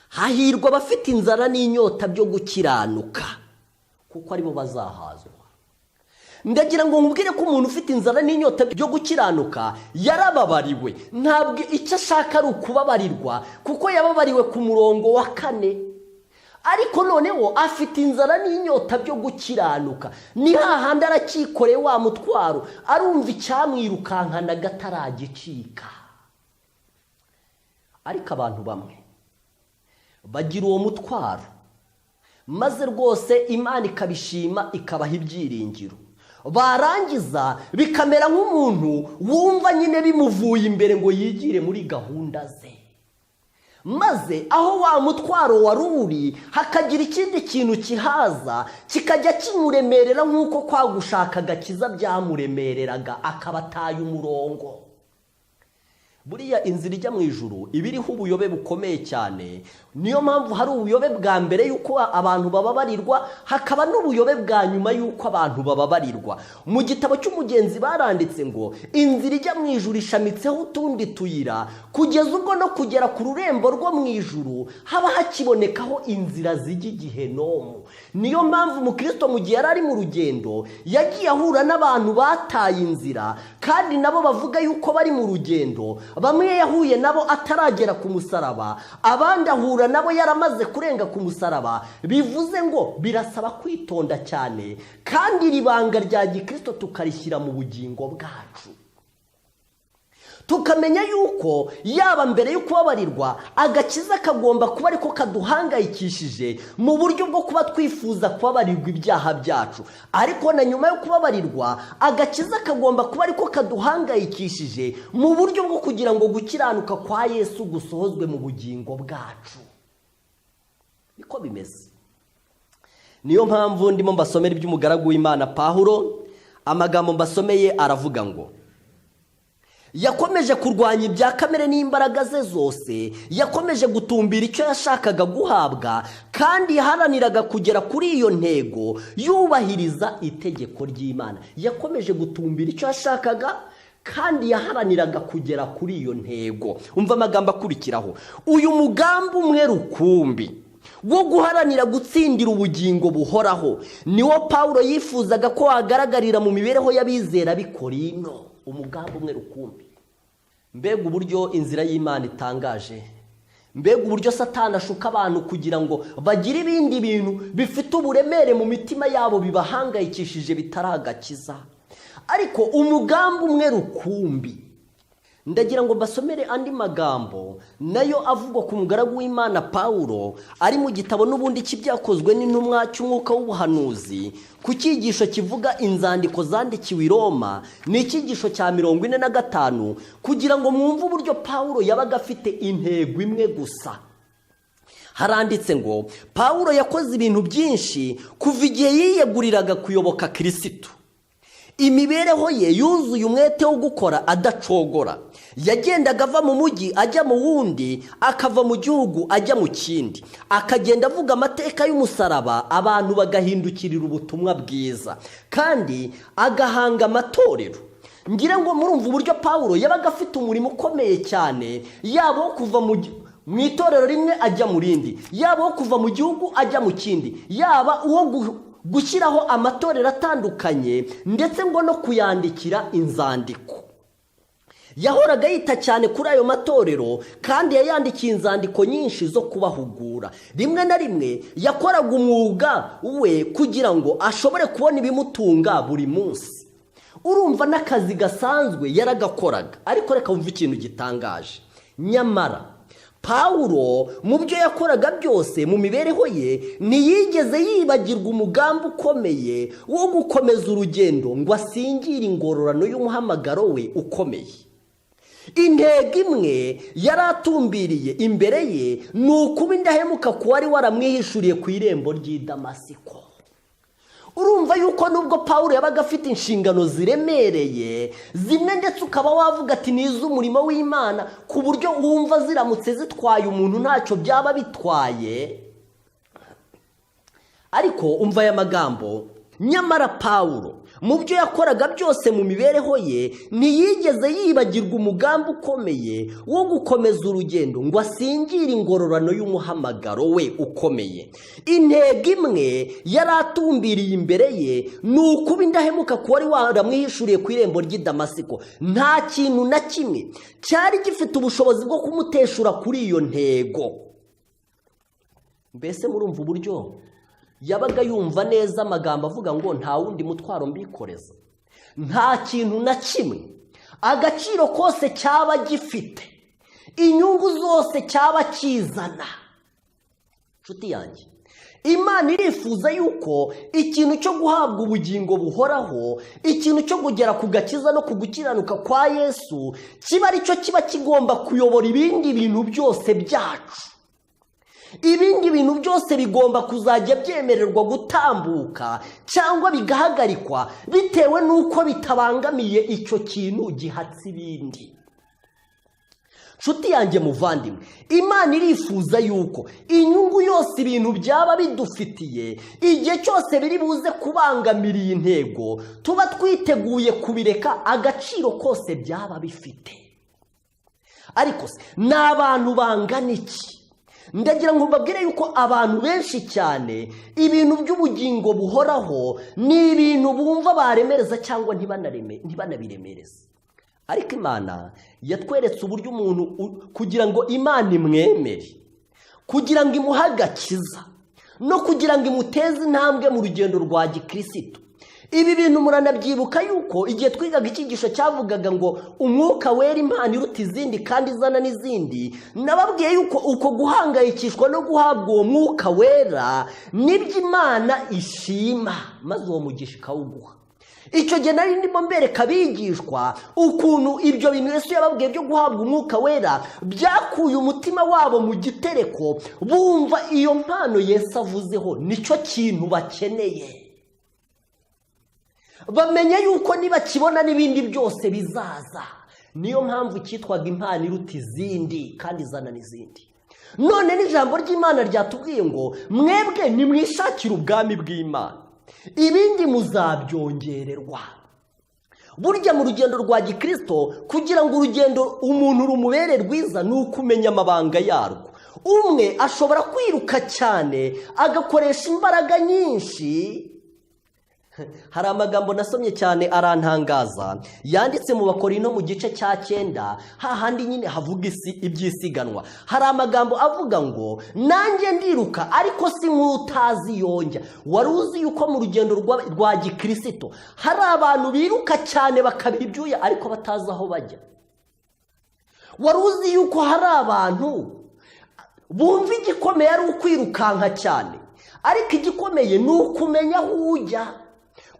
Hahirwa abafite inzara n'inyota byo gukiranuka kuko aribo bazahazwa. Ndagira ngo nkubwire ko umuntu ufite inzara n'inyota byo gukiranuka yarababariwe, ntabwo icyo ashaka ari ukubabarirwa, kuko yababariwe ku murongo wa 4. Ariko noneho afite inzara n'inyota byo gukiranuka, ni hahandi arakikoreye wa mutwaro, arumva icyamwirukankana gataragicika. Ariko abantu bamwe bagira uwo mutwaro, maze rwose Imana ikabishima ikabaha ibyiringiro, barangiza bikamera nk'umuntu wumva nyine bimuvuye imbere ngo yigire muri gahunda ze, maze aho wa mutwaro wari uri hakagira ikindi kintu kihaza kikajya kimuremerera nk'uko kwa gushaka agakiza byamuremereraga, akaba ataye umurongo. buriya inzira ijya mu ijuru ibiriho ubuyobe bukomeye cyane. Niyo mpamvu hari ubuyobe bwa mbere yuko abantu bababarirwa, hakaba n'ubuyobe bwa nyuma yuko abantu bababarirwa. Mu gitabo cy'umugenzi baranditse ngo inzira ijya mu ijuru ishamitseho utundi tuyira, kugeza ubwo no kugera ku rurembo rwo mu ijuru haba hakibonekaho inzira zijya igihenomu. Niyo mpamvu umukristo mu gihe yari ari mu rugendo yagiye ahura n'abantu bataye inzira, kandi nabo bavuga yuko bari mu rugendo. Bamwe yahuye nabo ataragera ku musaraba, abandi ahura nabo yaramaze kurenga ku musaraba. Bivuze ngo birasaba kwitonda cyane, kandi iri banga rya gikristo tukarishyira mu bugingo bwacu, tukamenya yuko yaba mbere yo kubabarirwa agakiza kagomba kuba ariko kaduhangayikishije mu buryo bwo kuba twifuza kubabarirwa ibyaha byacu, ariko na nyuma yo kubabarirwa agakiza kagomba kuba ariko kaduhangayikishije mu buryo bwo kugira ngo gukiranuka kwa Yesu gusohozwe mu bugingo bwacu. Niko bimeze. Niyo mpamvu ndimo mbasomera iby'umugaragu w'Imana Pawulo. Amagambo mbasomeye aravuga ngo yakomeje kurwanya ibya kamere n'imbaraga ze zose, yakomeje gutumbira icyo yashakaga guhabwa, kandi yaharaniraga kugera kuri iyo ntego yubahiriza itegeko ry'Imana. Yakomeje gutumbira icyo yashakaga kandi yaharaniraga kugera kuri iyo ntego. Umva amagambo akurikiraho: uyu mugambi umwe rukumbi wo guharanira gutsindira ubugingo buhoraho niwo Pawulo yifuzaga ko wagaragarira mu mibereho y'abizera b'i Korinto. Umugambi umwe rukumbi. Mbega uburyo inzira y'Imana itangaje! Mbega uburyo Satani ashuka abantu kugira ngo bagire ibindi bintu bifite uburemere mu mitima yabo bibahangayikishije bitaragakiza. Ariko umugambi umwe rukumbi, ndagira ngo mbasomere andi magambo nayo avugwa ku mugaragu w'Imana Pawulo ari mu gitabo n'ubundi cy'ibyakozwe n'intumwa cy'umwuka w'ubuhanuzi, ku cyigisho kivuga inzandiko zandikiwe i Roma. Ni icyigisho cya 45, kugira ngo mwumve uburyo Pawulo yabaga afite intego imwe gusa. Haranditse ngo Pawulo yakoze ibintu byinshi kuva igihe yiyeguriraga kuyoboka Kristo. Imibereho ye yuzuye umwete wo gukora adacogora. Yagendaga ava mu mujyi ajya mu wundi, akava mu gihugu ajya mu kindi, akagenda avuga amateka y'umusaraba, abantu bagahindukirira ubutumwa bwiza, kandi agahanga amatorero. Ngira ngo murumva uburyo Pawulo yabaga afite umurimo ukomeye cyane, yaba wo kuva mu itorero rimwe ajya mu rindi, yaba wo kuva mu gihugu ajya mu kindi, yaba uwo gushyiraho amatorero atandukanye, ndetse ngo no kuyandikira inzandiko. Yahoraga yita cyane kuri ayo matorero, kandi yayandikiye inzandiko nyinshi zo kubahugura. Rimwe na rimwe yakoraga umwuga we kugira ngo ashobore kubona ibimutunga buri munsi. Urumva n'akazi gasanzwe yaragakoraga. Ariko reka wumve ikintu gitangaje. Nyamara Pawulo mu byo yakoraga byose mu mibereho ye ntiyigeze yibagirwa umugambi ukomeye wo gukomeza urugendo ngo asingire ingororano y'umuhamagaro we ukomeye. Intego imwe yari atumbiriye imbere ye ni ukuba indahemuka ku wari waramwihishuriye ku irembo ry'i Damasiko. Urumva yuko nubwo Pawulo yabaga afite inshingano ziremereye, zimwe ndetse ukaba wavuga ati ni iz'umurimo w'Imana, ku buryo wumva ziramutse zitwaye umuntu ntacyo byaba bitwaye. Ariko umva aya magambo: nyamara Pawulo mu byo yakoraga byose mu mibereho ye ntiyigeze yibagirwa umugambi ukomeye wo gukomeza urugendo ngo asingire ingororano y'umuhamagaro we ukomeye. Intego imwe yari atumbiriye imbere ye ni ukuba indahemuka ku wari waramwihishuriye ku irembo ry'i Damasiko. Nta kintu na kimwe cyari gifite ubushobozi bwo kumuteshura kuri iyo ntego. Mbese murumva uburyo yabaga yumva neza amagambo avuga ngo nta wundi mutwaro mbikoreza. Nta kintu na kimwe, agaciro kose cyaba gifite, inyungu zose cyaba kizana. Nshuti yanjye, Imana irifuza yuko ikintu cyo guhabwa ubugingo buhoraho, ikintu cyo kugera ku gakiza no kugukiranuka kwa Yesu, kiba ari cyo kiba kigomba kuyobora ibindi bintu byose byacu. Ibindi bintu byose bigomba kuzajya byemererwa gutambuka cyangwa bigahagarikwa bitewe n'uko bitabangamiye icyo kintu gihatse ibindi. nshuti yanjye muvandimwe, Imana irifuza yuko inyungu yose ibintu byaba bidufitiye igihe cyose biri buze kubangamira iyi ntego tuba twiteguye kubireka agaciro kose byaba bifite. Ariko se ni abantu bangana iki? Ndagira ngo mbabwire yuko abantu benshi cyane ibintu by'ubugingo buhoraho ni ibintu bumva baremereza cyangwa ntibanabiremereze. Ariko Imana yatweretse uburyo umuntu kugira ngo Imana imwemere, kugira ngo imuhe agakiza no kugira ngo imuteze intambwe mu rugendo rwa gikristo. Ibi bintu muranabyibuka yuko igihe twigaga icyigisho cyavugaga ngo umwuka wera impano iruta izindi kandi izana n'izindi, nababwiye yuko uko guhangayikishwa no guhabwa uwo mwuka wera nibyo Imana ishima, maze uwo mugisha ikawuguha. Icyo gihe nari ndimo mbereka abigishwa ukuntu ibyo bintu Yesu yababwiye byo guhabwa umwuka wera byakuye umutima wabo mu gitereko, bumva iyo mpano Yesu avuzeho nicyo kintu bakeneye. Bamenye yuko nibakibona n'ibindi byose bizaza. Niyo mpamvu cyitwaga impano iruta izindi kandi izana n'izindi. None n'ijambo ry'Imana ryatubwiye ngo mwebwe nimwishakire ubwami bw'Imana, ibindi muzabyongererwa. Burya mu rugendo rwa gikristo, kugira ngo urugendo umuntu rumubere rwiza ni ukumenya amabanga yarwo. Umwe ashobora kwiruka cyane agakoresha imbaraga nyinshi. Hari amagambo nasomye cyane arantangaza yanditse mu Bakorinto mu gice cya 9, hahandi nyine havuga ibyisiganwa. Hari amagambo avuga ngo nanjye ndiruka ariko si nk'utazi yonjya. Wari uzi yuko mu rugendo rwa gikristo hari abantu biruka cyane bakabira ibyuya ariko batazi aho bajya? Wari uzi yuko hari abantu bumva igikomeye ari ukwirukanka cyane, ariko igikomeye ni ukumenya aho ujya?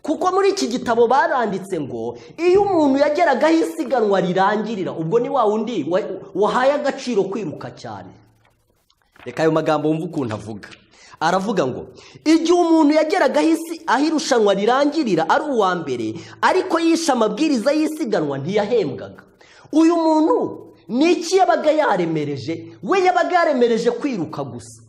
Kuko muri iki gitabo baranditse ngo iyo umuntu yageragaho isiganwa rirangirira, ubwo ni wa wundi wahaye agaciro kwiruka cyane. Reka ayo magambo wumva ukuntu avuga. Aravuga ngo igihe umuntu yageragaho aho irushanwa rirangirira ari uwa mbere ariko yishe amabwiriza y'isiganwa ntiyahembwaga, uyu muntu ni iki yabaga yaremereje? We yabaga yaremereje kwiruka gusa.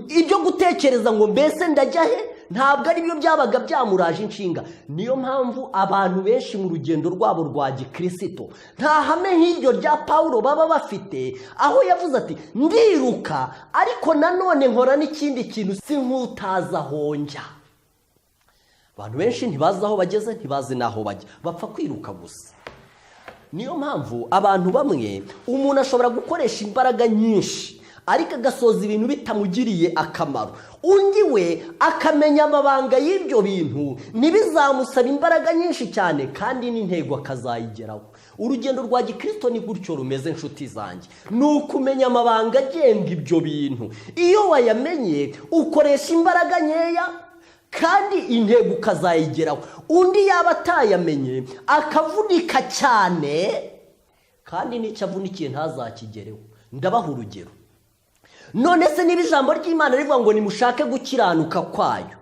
Ibyo gutekereza ngo mbese ndajya he ntabwo ari byo byabaga byamuraje inshinga. Niyo mpamvu abantu benshi mu rugendo rwabo rwa gikristo nta hame nk'iryo rya Paulo baba bafite, aho yavuze ati ndiruka ariko nanone nkora n'ikindi kintu si nk'utazi aho njya. Abantu benshi ntibazi aho bageze, ntibazi n'aho bajya, bapfa kwiruka gusa. Niyo mpamvu abantu bamwe umuntu ashobora gukoresha imbaraga nyinshi ariko agasoza ibintu bitamugiriye akamaro. Undi we akamenya amabanga y'ibyo bintu ntibizamusaba imbaraga nyinshi cyane kandi n'intego akazayigeraho. Urugendo rwa gikristo ni gutyo rumeze nshuti zanjye, ni ukumenya amabanga agenga ibyo bintu. Iyo wayamenye ukoresha imbaraga nkeya kandi intego ukazayigeraho. Undi yaba atayamenye akavunika cyane kandi n'icyo avunikiye ntazakigereho. Ndabaha urugero. None se niba ijambo ry'Imana rivuga ngo nimushake gukiranuka kwayo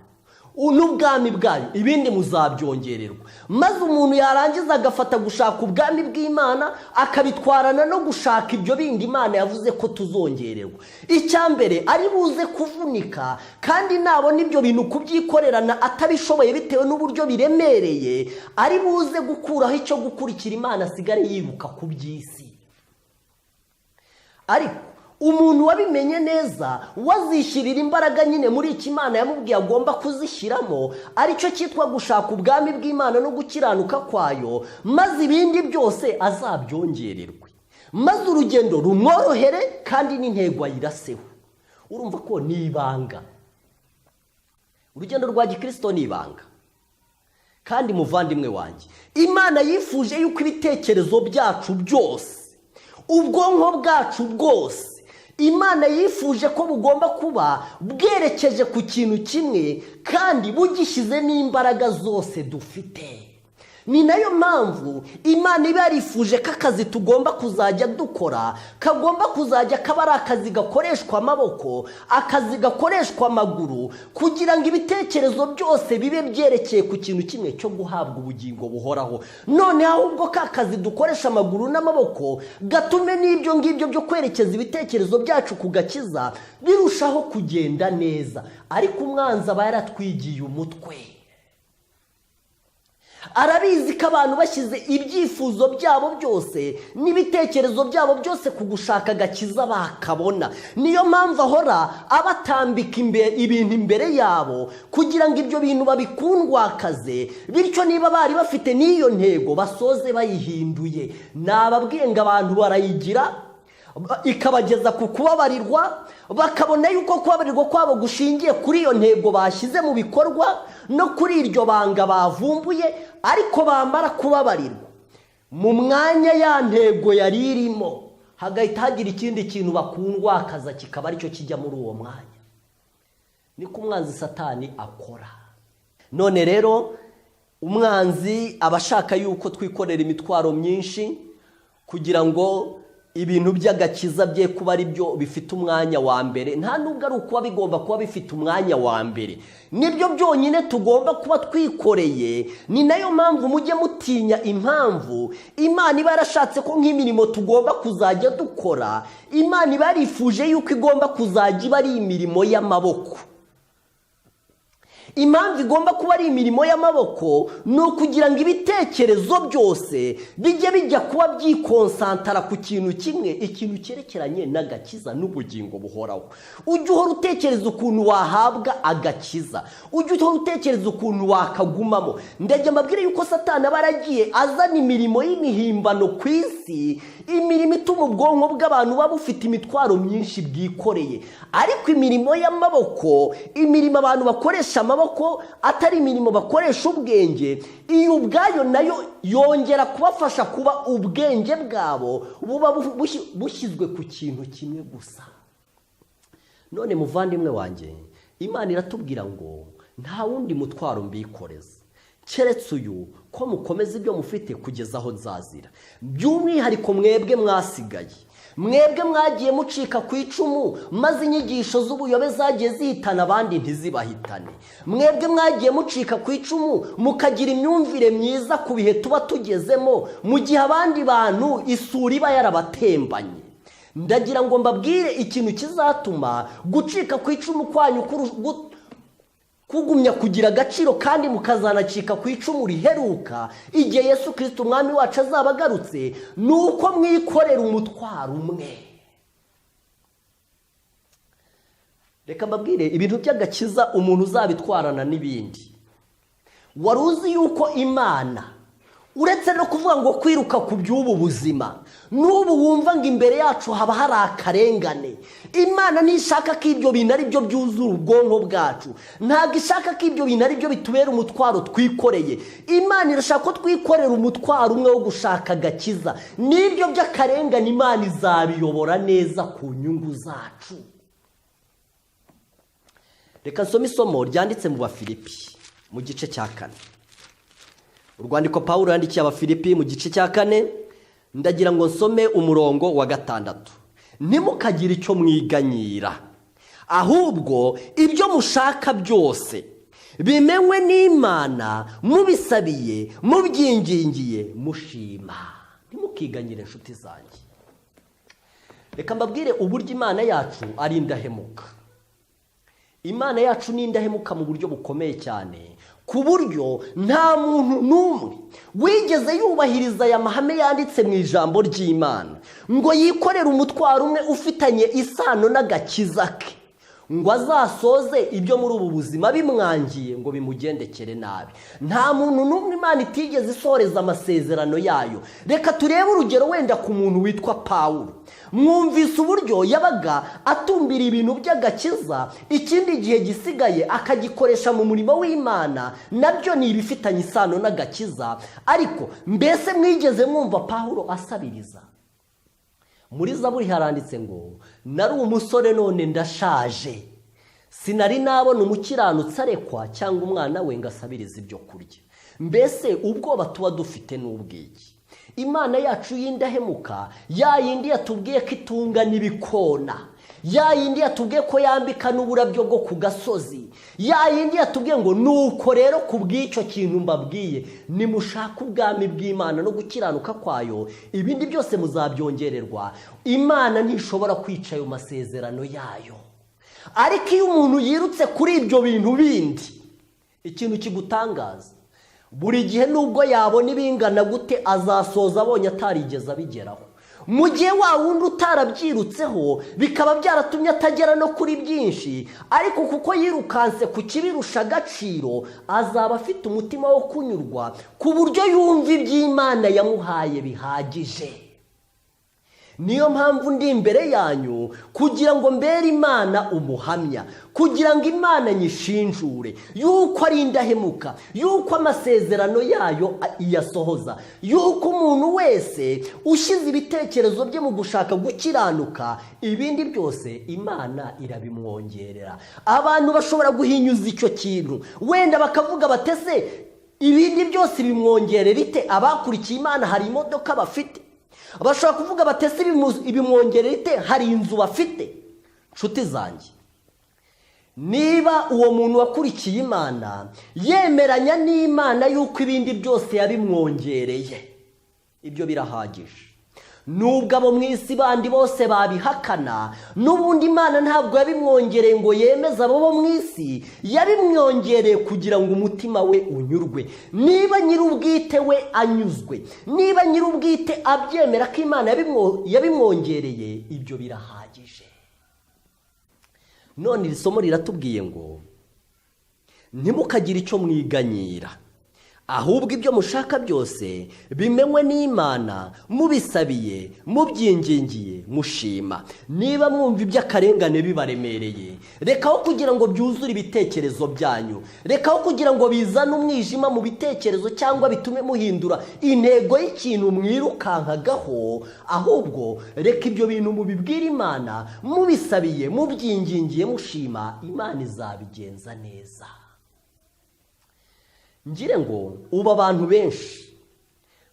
n'ubwami bwayo ibindi muzabyongererwa, maze umuntu yarangiza agafata gushaka ubwami bw'Imana akabitwarana no gushaka ibyo bindi Imana yavuze ko tuzongererwa, icyambere ari buze kuvunika kandi nabona ibyo bintu kubyikorerana atabishoboye bitewe n'uburyo biremereye, ari buze gukuraho icyo gukurikira Imana asigare yibuka ku by'isi. Ariko umuntu wabimenye neza wazishyirira imbaraga nyine muri iki Imana yamubwiye agomba kuzishyiramo, aricyo cyitwa gushaka ubwami bw'Imana no gukiranuka kwayo, maze ibindi byose azabyongererwe, maze urugendo rumworohere kandi n'intego ayiraseho. Urumva ko ni ibanga. Urugendo rwa gikristo ni ibanga. Kandi muvandimwe wanjye, Imana yifuje yuko ibitekerezo byacu byose, ubwonko bwacu bwose, Imana yifuje ko bugomba kuba bwerekeje ku kintu kimwe kandi bugishyize n'imbaraga zose dufite. ni nayo mpamvu Imana iba yarifuje ko akazi tugomba kuzajya dukora kagomba kuzajya kaba ari akazi gakoreshwa amaboko, akazi gakoreshwa amaguru, kugira ngo ibitekerezo byose bibe byerekeye ku kintu kimwe cyo guhabwa ubugingo buhoraho. None ahubwo ka kazi dukoresha amaguru n'amaboko gatume n'ibyo ngibyo byo kwerekeza ibitekerezo byacu ku gakiza birushaho kugenda neza. Ariko umwanzi aba yaratwigiye umutwe, arabizi ko abantu bashyize ibyifuzo byabo byose n'ibitekerezo byabo byose ku gushaka agakiza bakabona. Niyo mpamvu ahora abatambika ibintu imbere yabo kugira ngo ibyo bintu babikundwakaze, bityo niba bari bafite n'iyo ntego basoze bayihinduye. Nababwiye ngo abantu barayigira ikabageza ku kubabarirwa, bakabona yuko kubabarirwa kwabo gushingiye kuri iyo ntego bashyize mu bikorwa no kuri iryo banga bavumbuye, ariko bamara kubabarirwa mu mwanya ya ntego yari irimo hagahita hagira ikindi kintu bakundwakaza kikaba aricyo kijya muri uwo mwanya. Niko umwanzi Satani akora. None rero umwanzi aba ashaka yuko twikorera imitwaro myinshi kugira ngo ibintu by'agakiza bye kuba ari byo bifite umwanya wa mbere. Nta nubwo ari ukuba bigomba kuba bifite umwanya wa mbere, nibyo byonyine tugomba kuba twikoreye. Ni nayo mpamvu mujye mutinya impamvu Imana iba yarashatse ko nk'imirimo tugomba kuzajya dukora, Imana iba yarifuje yuko igomba kuzajya iba ari imirimo y'amaboko. Impamvu igomba kuba ari imirimo y'amaboko ni ukugira ngo ibitekerezo byose bijye bijya kuba byikonsantara ku kintu kimwe, ikintu cyerekeranye n'agakiza n'ubugingo buhoraho. Ujye uhora utekereza ukuntu wahabwa agakiza, ujye uhora utekereza ukuntu wakagumamo. Ndajya mbabwire yuko Satani aba yaragiye azana imirimo y'imihimbano ku isi, imirimo ituma ubwonko bw'abantu buba bufite imitwaro myinshi bwikoreye. Ariko imirimo y'amaboko, imirimo abantu bakoresha amaboko atari imirimo bakoresha ubwenge, iyo ubwayo nayo yongera kubafasha kuba ubwenge bwabo buba bushyizwe ku kintu kimwe gusa. None muvandimwe wanjye, Imana iratubwira ngo nta wundi mutwaro mbikoreza keretse uyu, ko mukomeza ibyo mufite kugeza aho nzazira. By'umwihariko mwebwe mwasigaye, mwebwe mwagiye mucika ku icumu maze inyigisho z'ubuyobe zagiye zihitana abandi ntizibahitane. Mwebwe mwagiye mucika ku icumu mukagira imyumvire myiza ku bihe tuba tugezemo, mu gihe abandi bantu isuri iba yarabatembanye. Ndagira ngo mbabwire ikintu kizatuma gucika ku icumu kwanyu kugumya kugira agaciro kandi mukazanacika ku icumu riheruka igihe Yesu Kristo umwami wacu azaba agarutse, nuko mwikorera umutwaro umwe. Reka mbabwire ibintu by'agakiza umuntu uzabitwarana n'ibindi. Wari uzi yuko Imana uretse no kuvuga ngo kwiruka ku by'ubu buzima, n'ubu wumva ngo imbere yacu haba hari akarengane, Imana ntishaka ko ibyo bintu ari byo byuzura ubwonko bwacu. Ntabwo ishaka ko ibyo bintu ari byo bitubera umutwaro twikoreye. Imana irashaka ko twikorera umutwaro umwe wo gushaka agakiza. N'ibyo by'akarengane Imana izabiyobora neza ku nyungu zacu. Reka nsome isomo ryanditse mu Bafilipi mu gice cya 4. Urwandiko Pawulo yandikiye Abafilipi mu gice cya 4, ndagira ngo nsome umurongo wa 6. Ntimukagire icyo mwiganyira, ahubwo ibyo mushaka byose bimenywe n'Imana, mubisabiye mubyingingiye mushima. Ntimukiganyire inshuti zanjye. Reka mbabwire uburyo Imana yacu ari indahemuka. Imana yacu ni indahemuka mu buryo bukomeye cyane, ku buryo nta muntu n'umwe wigeze yubahiriza aya mahame yanditse mu ijambo ry'Imana ngo yikorere umutwaro umwe ufitanye isano n'agakiza ke, ngo azasoze ibyo muri ubu buzima bimwangiye ngo bimugendekere nabi. Nta muntu n'umwe Imana itigeze isoreza amasezerano yayo. Reka turebe urugero wenda ku muntu witwa Pawulo. Mwumvise uburyo yabaga atumbira ibintu by'agakiza, ikindi gihe gisigaye akagikoresha mu murimo w'Imana, nabyo ni ibifitanye isano n'agakiza. Ariko mbese mwigeze mwumva Pawulo asabiriza? Muri Zaburi haranditse ngo nari umusore none ndashaje, sinari nabona umukiranutsi arekwa cyangwa umwana we ngo asabirize ibyo kurya. mbese ubwoba tuba dufite n'ubwiki. Imana yacu y'indahemuka, ya yindi yatubwiye ko itunga n'ibikona, ya yindi yatubwiye ko yambika n'uburabyo bwo ku gasozi, ya yindi yatubwiye ngo nuko rero kubw'icyo kintu mbabwiye nimushaka ubwami bw'Imana no gukiranuka kwayo, ibindi byose muzabyongererwa. Imana ntishobora kwica ayo masezerano yayo. Ariko iyo umuntu yirutse kuri ibyo bintu bindi, ikintu kigutangaza, buri gihe nubwo yabona ibingana gute azasoza abonye atarigeze abigeraho. Mu gihe wa wundi utarabyirutseho bikaba byaratumye atagera no kuri byinshi, ariko kuko yirukanse ku kibirusha agaciro azaba afite umutima wo kunyurwa ku buryo yumva iby'Imana yamuhaye bihagije. Niyo mpamvu ndi imbere yanyu kugira ngo mbere Imana umuhamya, kugira ngo Imana nyishinjure yuko ari indahemuka, yuko amasezerano yayo iyasohoza, yuko umuntu wese ushyize ibitekerezo bye mu gushaka gukiranuka, ibindi byose Imana irabimwongerera. Abantu bashobora guhinyuza icyo kintu, wenda bakavuga batese ibindi byose bimwongerera ite? Abakurikiye Imana hari imodoka bafite. Bashobora kuvuga batese ibimwongerera ite? Hari inzu bafite. Nshuti zanjye, niba uwo muntu wakurikiye Imana yemeranya n'Imana yuko ibindi byose yabimwongereye, ibyo birahagije. Nubwo abo mu isi bandi bose babihakana, n'ubundi Imana ntabwo yabimwongereye ngo yemeze abo bo mu isi, yabimwongereye kugira ngo umutima we unyurwe. Niba nyir'ubwite we anyuzwe, niba nyir'ubwite abyemera ko Imana yabimwongereye, ibyo birahagije. None iri somo riratubwiye ngo ntimukagire icyo mwiganyira, ahubwo ibyo mushaka byose bimenywe n'Imana, mubisabiye, mubyingingiye, mushima. Niba mwumva iby'akarengane bibaremereye, rekaho kugira ngo byuzure ibitekerezo byanyu, rekaho kugira ngo bizane umwijima mu bitekerezo cyangwa bitume muhindura intego y'ikintu mwirukankagaho, ahubwo reka ibyo bintu mubibwire Imana, mubisabiye, mubyingingiye, mushima. Imana izabigenza neza. Ngire ngo ubu abantu benshi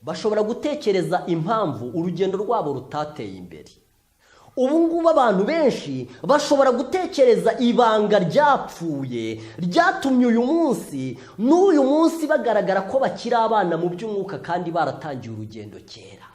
bashobora gutekereza impamvu urugendo rwabo rutateye imbere. Ubu ngubu abantu benshi bashobora gutekereza ibanga ryapfuye ryatumye uyu munsi n'uyu munsi bagaragara ko bakiri abana mu by'umwuka kandi baratangiye urugendo kera.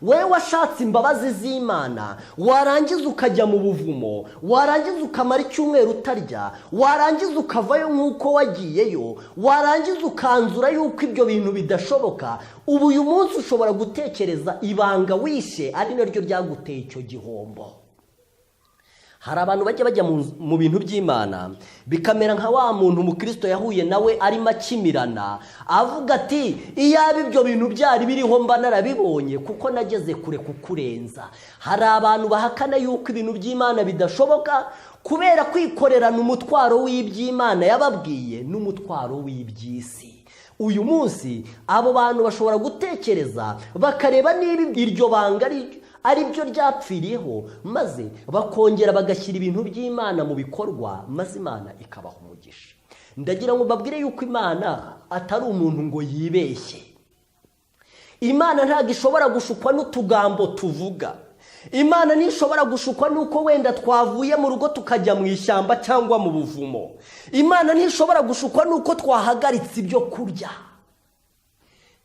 Wewe washatse imbabazi z'Imana, warangiza ukajya mu buvumo, warangiza ukamara icyumweru utarya, warangiza ukavayo nk'uko wagiyeyo, warangiza ukanzura yuko ibyo bintu bidashoboka. Ubu uyu munsi ushobora gutekereza ibanga wishe ari naryo ryaguteye icyo gihombo. Hari abantu bajya mu bintu by'Imana bikamera nka wa muntu umukristo yahuye nawe arimo akimirana, avuga ati iyaba ibyo bintu byari biriho mba narabibonye kuko nageze kure kukurenza. Hari abantu bahakana yuko ibintu by'Imana bidashoboka kubera kwikorerana umutwaro w'iby'Imana yababwiye n'umutwaro w'iby'isi. Uyu munsi abo bantu bashobora gutekereza bakareba niba iryo banga ari byo ryapfiriyeho, maze bakongera bagashyira ibintu by'Imana mu bikorwa, maze Imana ikabaha umugisha. Ndagira ngo babwire yuko Imana atari umuntu ngo yibeshye. Imana ntabwo ishobora gushukwa n'utugambo tuvuga. Imana ntishobora gushukwa nuko wenda twavuye mu rugo tukajya mu ishyamba cyangwa mu buvumo. Imana ntishobora gushukwa nuko twahagaritse ibyo kurya.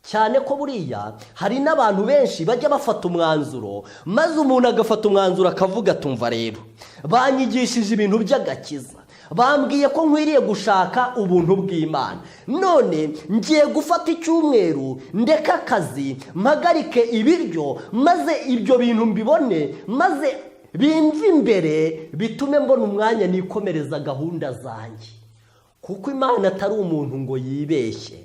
Cyane ko buriya hari n'abantu benshi bajya bafata umwanzuro, maze umuntu agafata umwanzuro akavuga tumva rero banyigishije ibintu by'agakiza, bambwiye ko nkwiriye gushaka ubuntu bw'Imana, none ngiye gufata icyumweru ndeka akazi mpagarike ibiryo, maze ibyo bintu mbibone, maze bimve imbere bitume mbona umwanya nikomereza gahunda zanjye. Kuko Imana atari umuntu ngo yibeshye,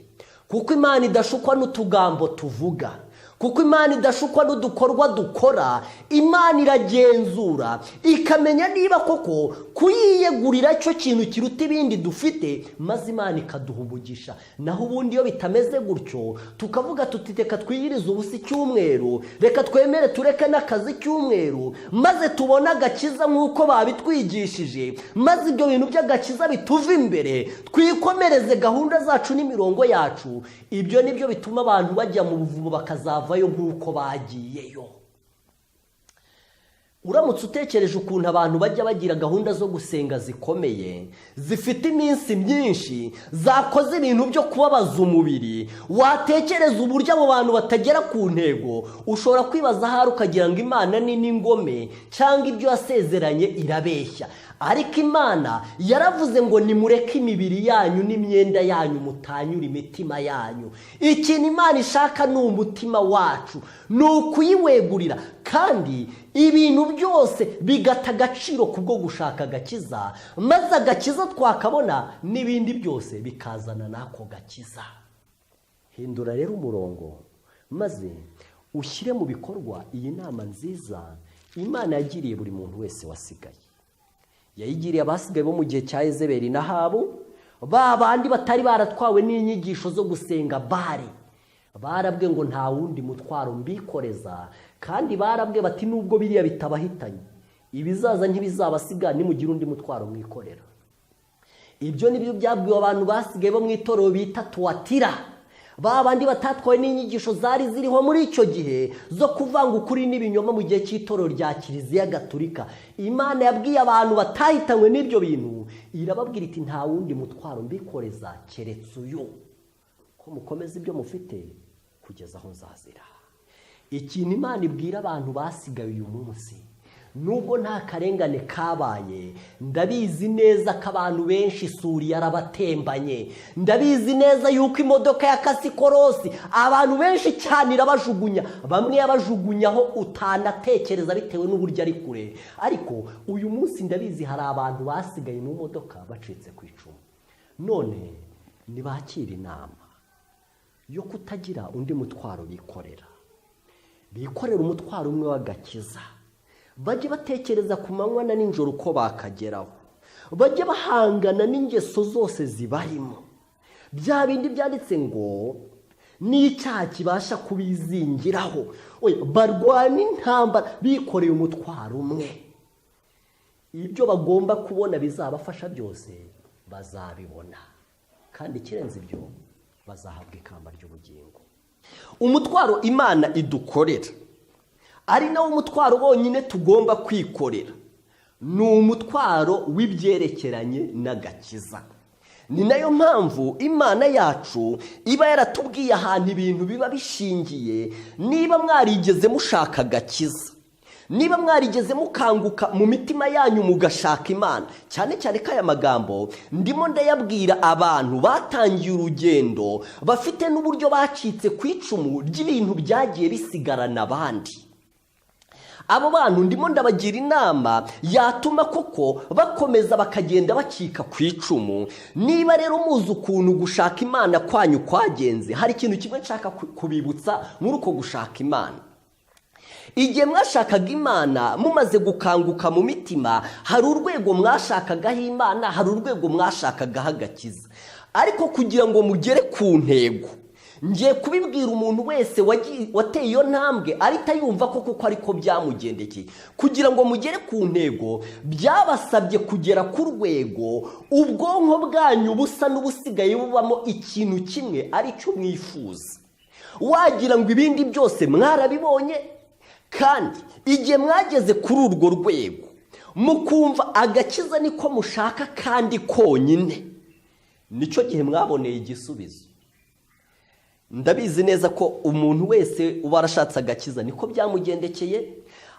kuko Imana idashukwa n'utugambo tuvuga, kuko Imana idashukwa n'udukorwa dukora. Imana iragenzura ikamenya niba koko kuyiyegurira cyo kintu kiruta ibindi dufite, maze Imana ikaduha umugisha. Naho ubundi iyo bitameze gutyo, tukavuga tuti reka twiyirize ubusa icyumweru, reka twemere tureke n'akazi icyumweru, maze tubona agakiza nk'uko babitwigishije, maze ibyo bintu by'agakiza bituva imbere, twikomereze gahunda zacu n'imirongo yacu. Ibyo nibyo bituma abantu bajya mu buvumo bakazavayo nk'uko bagiyeyo. Uramutse utekereje ukuntu abantu bajya bagira gahunda zo gusenga zikomeye, zifite iminsi myinshi, zakoze ibintu byo kubabaza umubiri, watekereza uburyo abo bantu batagera ku ntego, ushobora kwibaza ahari ukagira ngo Imana ni n'ingome cyangwa ibyo yasezeranye irabeshya. Ariko Imana yaravuze ngo nimureke imibiri yanyu n'imyenda yanyu mutanyura imitima yanyu. Ikintu Imana ishaka ni umutima wacu, ni ukuyiwegurira, kandi ibintu byose bigata agaciro kubwo gushaka agakiza, maze agakiza twakabona n'ibindi byose bikazana n'ako gakiza. Hindura rero umurongo, maze ushyire mu bikorwa iyi nama nziza Imana yagiriye buri muntu wese wasigaye. Yayigiriye abasigaye bo mu gihe cya Yezeberi na Ahabu, ba bandi batari baratwawe n'inyigisho zo gusenga Bali. Barabwe ngo nta wundi mutwaro mbikoreza, kandi barabwe bati nubwo biriya bitabahitanye, ibizaza ntibizabasiga nimugira undi mutwaro mwikorera. Ibyo nibyo byabwiwe abantu basigaye bo mu itorero bita Tuatira, ba bandi batatwawe n'inyigisho zari ziriho muri icyo gihe zo kuvanga ukuri n'ibinyoma mu gihe cy'itorero rya Kiliziya Gatolika. Imana yabwiye abantu batahitanywe n'ibyo bintu, irababwira iti nta wundi mutwaro mbikoreza keretse uyu, ko mukomeza ibyo mufite kugeza aho nzazira. Ikintu Imana ibwira abantu basigaye uyu munsi, nubwo nta karengane kabaye, ndabizi neza ko abantu benshi isuri yarabatembanye, ndabizi neza yuko imodoka ya kasikorosi abantu benshi cyane irabajugunya, bamwe yabajugunyaho utanatekereza bitewe n'uburyo ari kure. Ariko uyu munsi ndabizi hari abantu basigaye mu modoka bacitse ku icumu. None nibakira inama yo kutagira undi mutwaro bikorera, bikorera umutwaro umwe w'agakiza. Bajye batekereza ku manywa na nijoro uko bakageraho, bajye bahangana n'ingeso zose zibarimo, bya bindi byanditse ngo n'icyaha kibasha kubizingiraho. Barwana intambara bikoreye umutwaro umwe. Ibyo bagomba kubona bizabafasha byose bazabibona, kandi ikirenze ibyo bazahabwa ikamba ry'ubugingo. Umutwaro Imana idukorera ari nawo umutwaro wonyine tugomba kwikorera, ni umutwaro w'ibyerekeranye n'agakiza. Ni nayo mpamvu Imana yacu iba yaratubwiye ahantu ibintu biba bishingiye. Niba mwarigeze mushaka agakiza, niba mwarigeze mukanguka mu mitima yanyu mugashaka Imana, cyane cyane ko aya magambo ndimo ndayabwira abantu batangiye urugendo, bafite n'uburyo bacitse ku icumu ry'ibintu byagiye bisigarana abandi. Abo bantu ndimo ndabagira inama yatuma koko bakomeza bakagenda bacika ku icumu. Niba rero muzi ukuntu gushaka Imana kwanyu kwagenze, hari ikintu kimwe nshaka kubibutsa muri uko gushaka Imana. Igihe mwashakaga Imana mumaze gukanguka mu mitima, hari urwego mwashakagaho Imana, hari urwego mwashakagaho agakiza. Ariko kugira ngo mugere ku ntego, ngiye kubibwira umuntu wese wateye iyo ntambwe arita yumva ko kuko ariko byamugendekeye. Kugira ngo mugere ku ntego, byabasabye kugera ku rwego ubwonko bwanyu busa n'ubusigaye bubamo ikintu kimwe ari cyo mwifuza. Wagira ngo ibindi byose mwarabibonye, kandi igihe mwageze kuri urwo rwego mukumva agakiza niko mushaka kandi konyine, nicyo gihe mwaboneye igisubizo. Ndabizi neza ko umuntu wese uba arashatse agakiza niko byamugendekeye,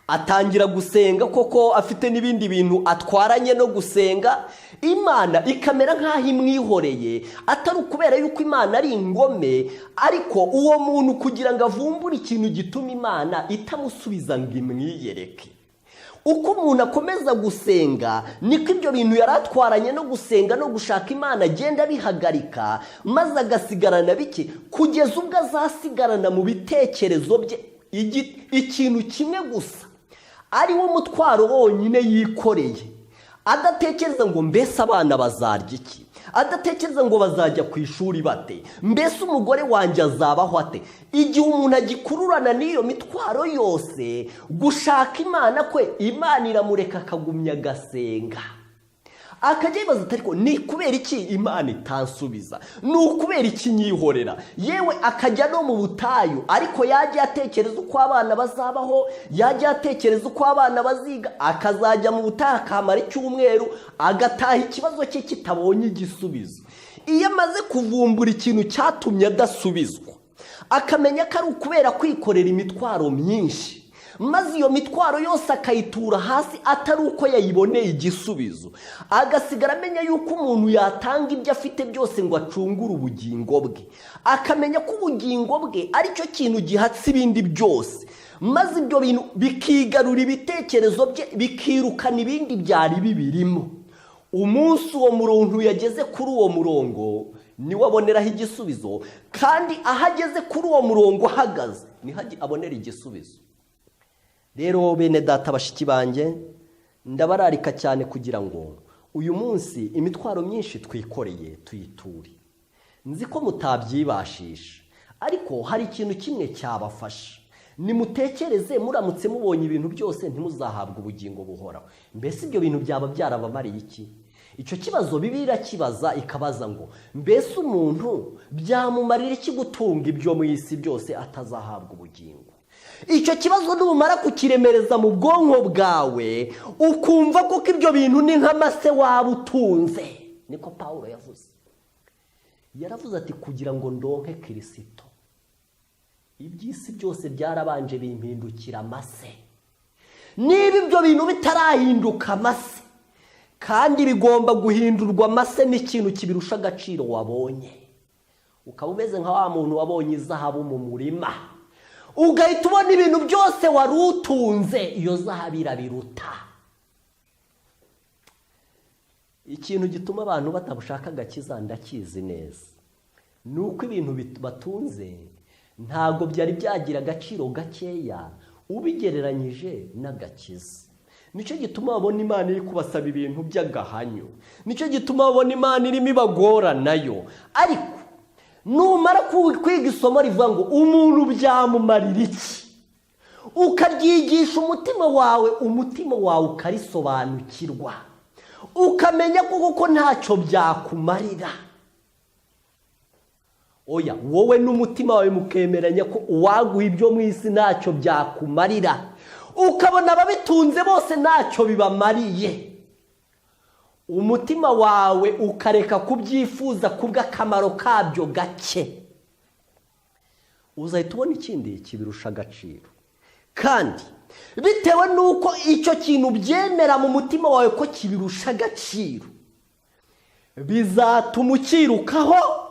atangira gusenga koko afite n'ibindi bintu atwaranye no gusenga, Imana ikamera nk'aho imwihoreye, atari ukubera yuko Imana ari ingome, ariko uwo muntu kugira ngo avumbure ikintu gituma Imana itamusubiza ngo imwiyereke. Uko umuntu akomeza gusenga, niko ibyo bintu yaratwaranye no gusenga no gushaka Imana agenda bihagarika, maze agasigarana bike, kugeza ubwo azasigarana mu bitekerezo bye ikintu kimwe gusa, ari wo mutwaro wonyine yikoreye, adatekereza ngo mbese abana bazarya iki, adatekereza ngo bazajya ku ishuri bate, mbese umugore wanjye azabaho ate. Igihe umuntu agikururana n'iyo mitwaro yose, gushaka Imana kwe, Imana iramureka akagumya agasenga, akajya yibaza ati ariko ni kubera iki Imana itansubiza, ni ukubera iki nyihorera. Yewe akajya no mu butayu, ariko yajya atekereza uko abana bazabaho, yajya atekereza uko abana baziga, akazajya mu butayu akamara icyumweru, agataha ikibazo cye kitabonye igisubizo. Iyo amaze kuvumbura ikintu cyatumye adasubizwa, akamenya ko ari ukubera kwikorera imitwaro myinshi, maze iyo mitwaro yose akayitura hasi atari uko yayiboneye igisubizo, agasigara amenya yuko umuntu yatanga ibyo afite byose ngo acungure ubugingo bwe, akamenya ko ubugingo bwe ari cyo kintu gihatse ibindi byose, maze ibyo bintu bikigarura ibitekerezo bye, bikirukana ibindi byari bibirimo. Umunsi uwo murongo yageze kuri uwo murongo niwe aboneraho igisubizo, kandi ahageze kuri uwo murongo ahagaze niho abonera igisubizo. Rero bene data bashiki banjye, ndabararika cyane kugira ngo uyu munsi imitwaro myinshi twikoreye tuyiture. Nzi ko mutabyibashisha, ariko hari ikintu kimwe cyabafasha. Nimutekereze, muramutse mubonye ibintu byose ntimuzahabwe ubugingo buhoraho. Mbese ibyo bintu byaba byarabamariye iki? Icyo kibazo Bibiliya kibaza, ikabaza ngo mbese umuntu byamumarira iki gutunga ibyo mu isi byose atazahabwa ubugingo? Icyo kibazo numara kukiremereza mu bwonko bwawe, ukumva ko ibyo bintu ni nk'amase waba utunze. Niko Pawulo yavuze. Yaravuze ati kugira ngo ndonke Kristo, iby'isi byose byarabanje bimpindukira amase. Niba ibyo bintu bitarahinduka amase, kandi bigomba guhindurwa amase n'ikintu kibirusha agaciro wabonye, ukaba umeze nka wa muntu wabonye izahabu mu murima, ugahita ubona ibintu byose wari utunze iyo zahabu irabiruta. Ikintu gituma abantu batabushaka agakiza ndakizi neza, ni uko ibintu batunze ntabwo byari byagira agaciro gakeya ubigereranyije n'agakiza. Nicyo gituma babona Imana iri kubasaba ibintu by'agahanyo, nicyo gituma babona Imana irimo ibagora nayo. Ariko numara kwiga isomo rivuga ngo umuntu byamumarira iki, ukaryigisha umutima wawe ukarisobanukirwa, ukamenya ko ntacyo byakumarira. Oya, wowe n'umutima wawe mukemeranya ko uwaguha ibyo mu isi ntacyo byakumarira, ukabona ababitunze bose ntacyo bibamariye, umutima wawe ukareka kubyifuza kubw'akamaro kabyo gake, uzahita ubona ikindi kibirusha agaciro. Kandi bitewe n'uko icyo kintu byemera mu mutima wawe ko kibirusha agaciro, bizatuma ukirukaho,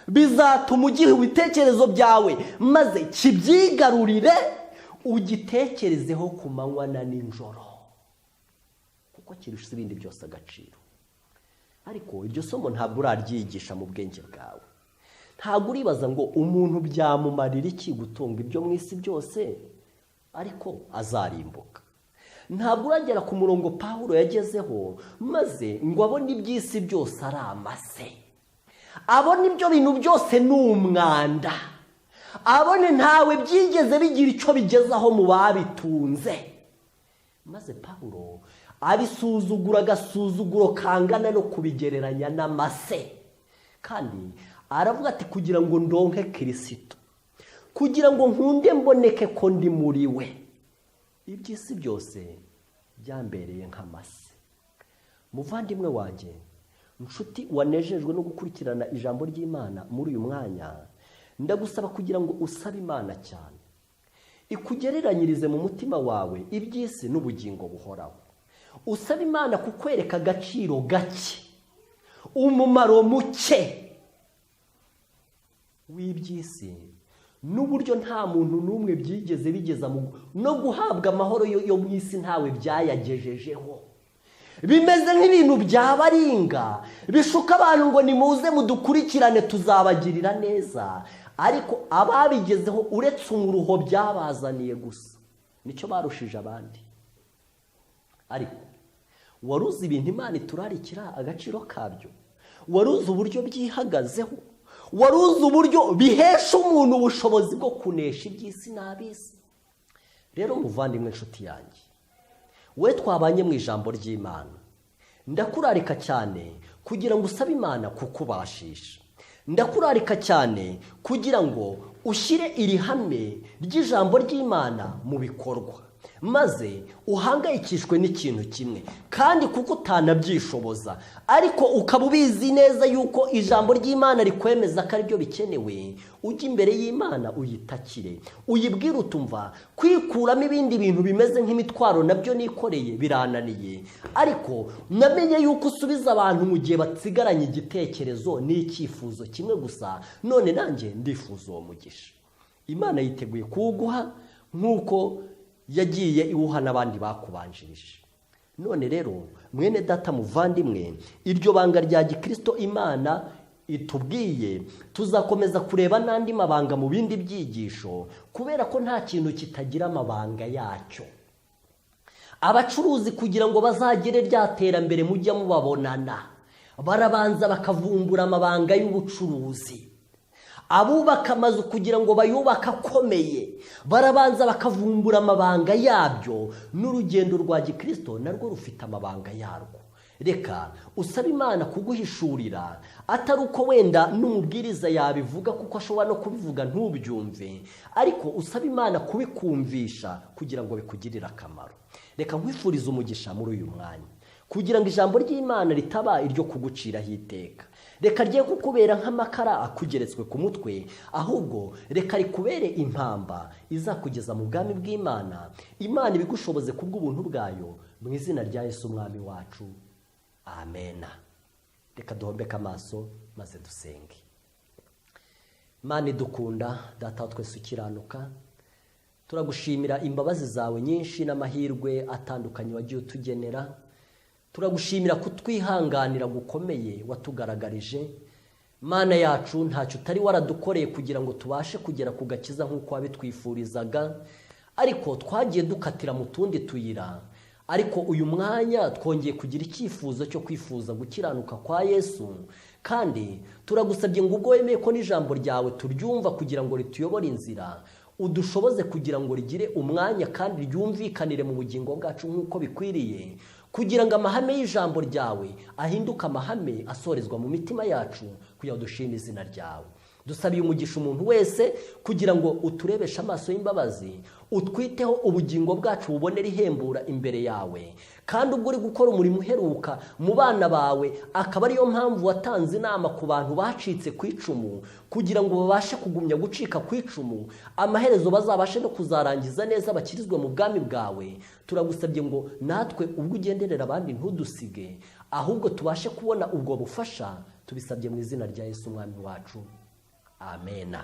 bizatuma ugira ibitekerezo byawe maze kibyigarurire, ugitekerezeho ku manywa na nijoro, kuko kirusha ibindi byose agaciro. Ariko iryo somo ntabwo uraryigisha mu bwenge bwawe, ntabwo uribaza ngo umuntu byamumarira iki gutunga ibyo mu isi byose ariko azarimbuka. Ntabwo uragera ku murongo Pawulo yagezeho maze ngo abone iby'isi byose ari amase, abone ibyo bintu byose ni umwanda, abone ntawe byigeze bigira icyo bigezaho mu babitunze. Maze Pawulo abisuzugura agasuzuguro kangana no kubigereranya n'amase, kandi aravuga ati kugira ngo ndonke Kristo, kugira ngo nkunde mboneke ko ndi muri we, iby'isi byose byambereye nk'amase. Muvandimwe wanjye, inshuti wanejejwe no gukurikirana ijambo ry'Imana muri uyu mwanya, ndagusaba kugira ngo usabe Imana cyane ikugereranyirize mu mutima wawe iby'isi n'ubugingo buhoraho. Usaba Imana kukwereka agaciro gake, umumaro muke w'iby'isi, n'uburyo nta muntu n'umwe byigeze bigeza no guhabwa amahoro yo mu isi ntawe byayagejejeho. Bimeze nk'ibintu byabaringa bishuka abantu ngo nimuze mudukurikirane tuzabagirira neza, ariko ababigezeho uretse umuruho byabazaniye gusa, nicyo barushije abandi. Ariko waruzi ibintu Imana iturarikira agaciro kabyo, waruzi uburyo byihagazeho, waruzi uburyo bihesha umuntu ubushobozi bwo kunesha iby'isi n'ab'isi. Rero muvandimwe nshuti yanjye, we twabanye mu ijambo ry'Imana, ndakurarika cyane kugira ngo usabe Imana kukubashisha. Ndakurarika cyane kugira ngo ushyire iri hame ry'ijambo ry'Imana mu bikorwa, maze uhangayikishwe n'ikintu kimwe kandi kuko utanabyishoboza, ariko ukaba ubizi neza yuko ijambo ry'Imana rikwemeza ko ari byo bikenewe, ujye imbere y'Imana uyitakire, uyibwire utumva kwikuramo ibindi bintu bimeze nk'imitwaro nabyo nikoreye birananiye, ariko namenye yuko usubiza abantu mu gihe batsigaranye igitekerezo n'icyifuzo kimwe gusa, none nanjye ndifuza uwo mugisha. Imana yiteguye kuwuguha nk'uko yagiye iwuha n'abandi bakubanjirije. None rero mwene data muvandimwe, iryo banga rya gikristo Imana itubwiye tuzakomeza kureba n'andi mabanga mu bindi byigisho, kubera ko nta kintu kitagira amabanga yacyo. Abacuruzi kugira ngo bazagere rya terambere mujya mubabonana, barabanza bakavumbura amabanga y'ubucuruzi. Abubaka amazu kugira ngo bayubaka akomeye, barabanza bakavumbura amabanga yabyo. N'urugendo rwa gikristo narwo rufite amabanga yarwo. Reka usaba Imana kuguhishurira, atari uko wenda n'umubwiriza yabivuga kuko ashobora no kubivuga ntubyumve, ariko usaba Imana kubikumvisha kugira ngo bikugirire akamaro. Reka nkwifurize umugisha muri uyu mwanya, kugira ngo ijambo ry'Imana ritaba iryo kuguciraho iteka. Reka rye kukubera nk'amakara akugeretswe ku mutwe, ahubwo reka rikubere impamba izakugeza mu bwami bw'Imana. Imana ibigushoboze kubw'ubuntu bwayo, mu izina rya Yesu umwami wacu, amen. Reka duhombeke amaso maze dusenge. Imana idukunda, data wa twese ukiranuka, turagushimira imbabazi zawe nyinshi n'amahirwe atandukanye wagiye utugenera. Turagushimira kutwihanganira gukomeye watugaragarije. Mana yacu, ntacyo utari waradukoreye kugira ngo tubashe kugera ku gakiza nk'uko wabitwifurizaga, ariko twagiye dukatira mu tundi tuyira. Ariko uyu mwanya twongeye kugira icyifuzo cyo kwifuza gukiranuka kwa Yesu, kandi turagusabye ngo ubwo wemeye ko n'ijambo ryawe turyumva kugira ngo rituyobore inzira, udushoboze kugira ngo rigire umwanya kandi ryumvikanire mu bugingo bwacu nk'uko bikwiriye, kugira ngo amahame y'ijambo ryawe ahinduke amahame asorezwa mu mitima yacu, kugira ngo dushime izina ryawe. Dusabiye umugisha umuntu wese kugira ngo uturebeshe amaso y'imbabazi, utwiteho ubugingo bwacu bubonera ihembura imbere yawe. Kandi ubwo uri gukora umurimo uheruka mu bana bawe, akaba ariyo mpamvu watanze inama ku bantu bacitse ku icumu, kugira ngo babashe kugumya gucika ku icumu, amaherezo bazabashe no kuzarangiza neza bakirizwe mu bwami bwawe. Turagusabye ngo natwe ubwo ugenderera abandi ntudusige, ahubwo tubashe kubona ubwo bufasha. Tubisabye mu izina rya Yesu umwami wacu, amen.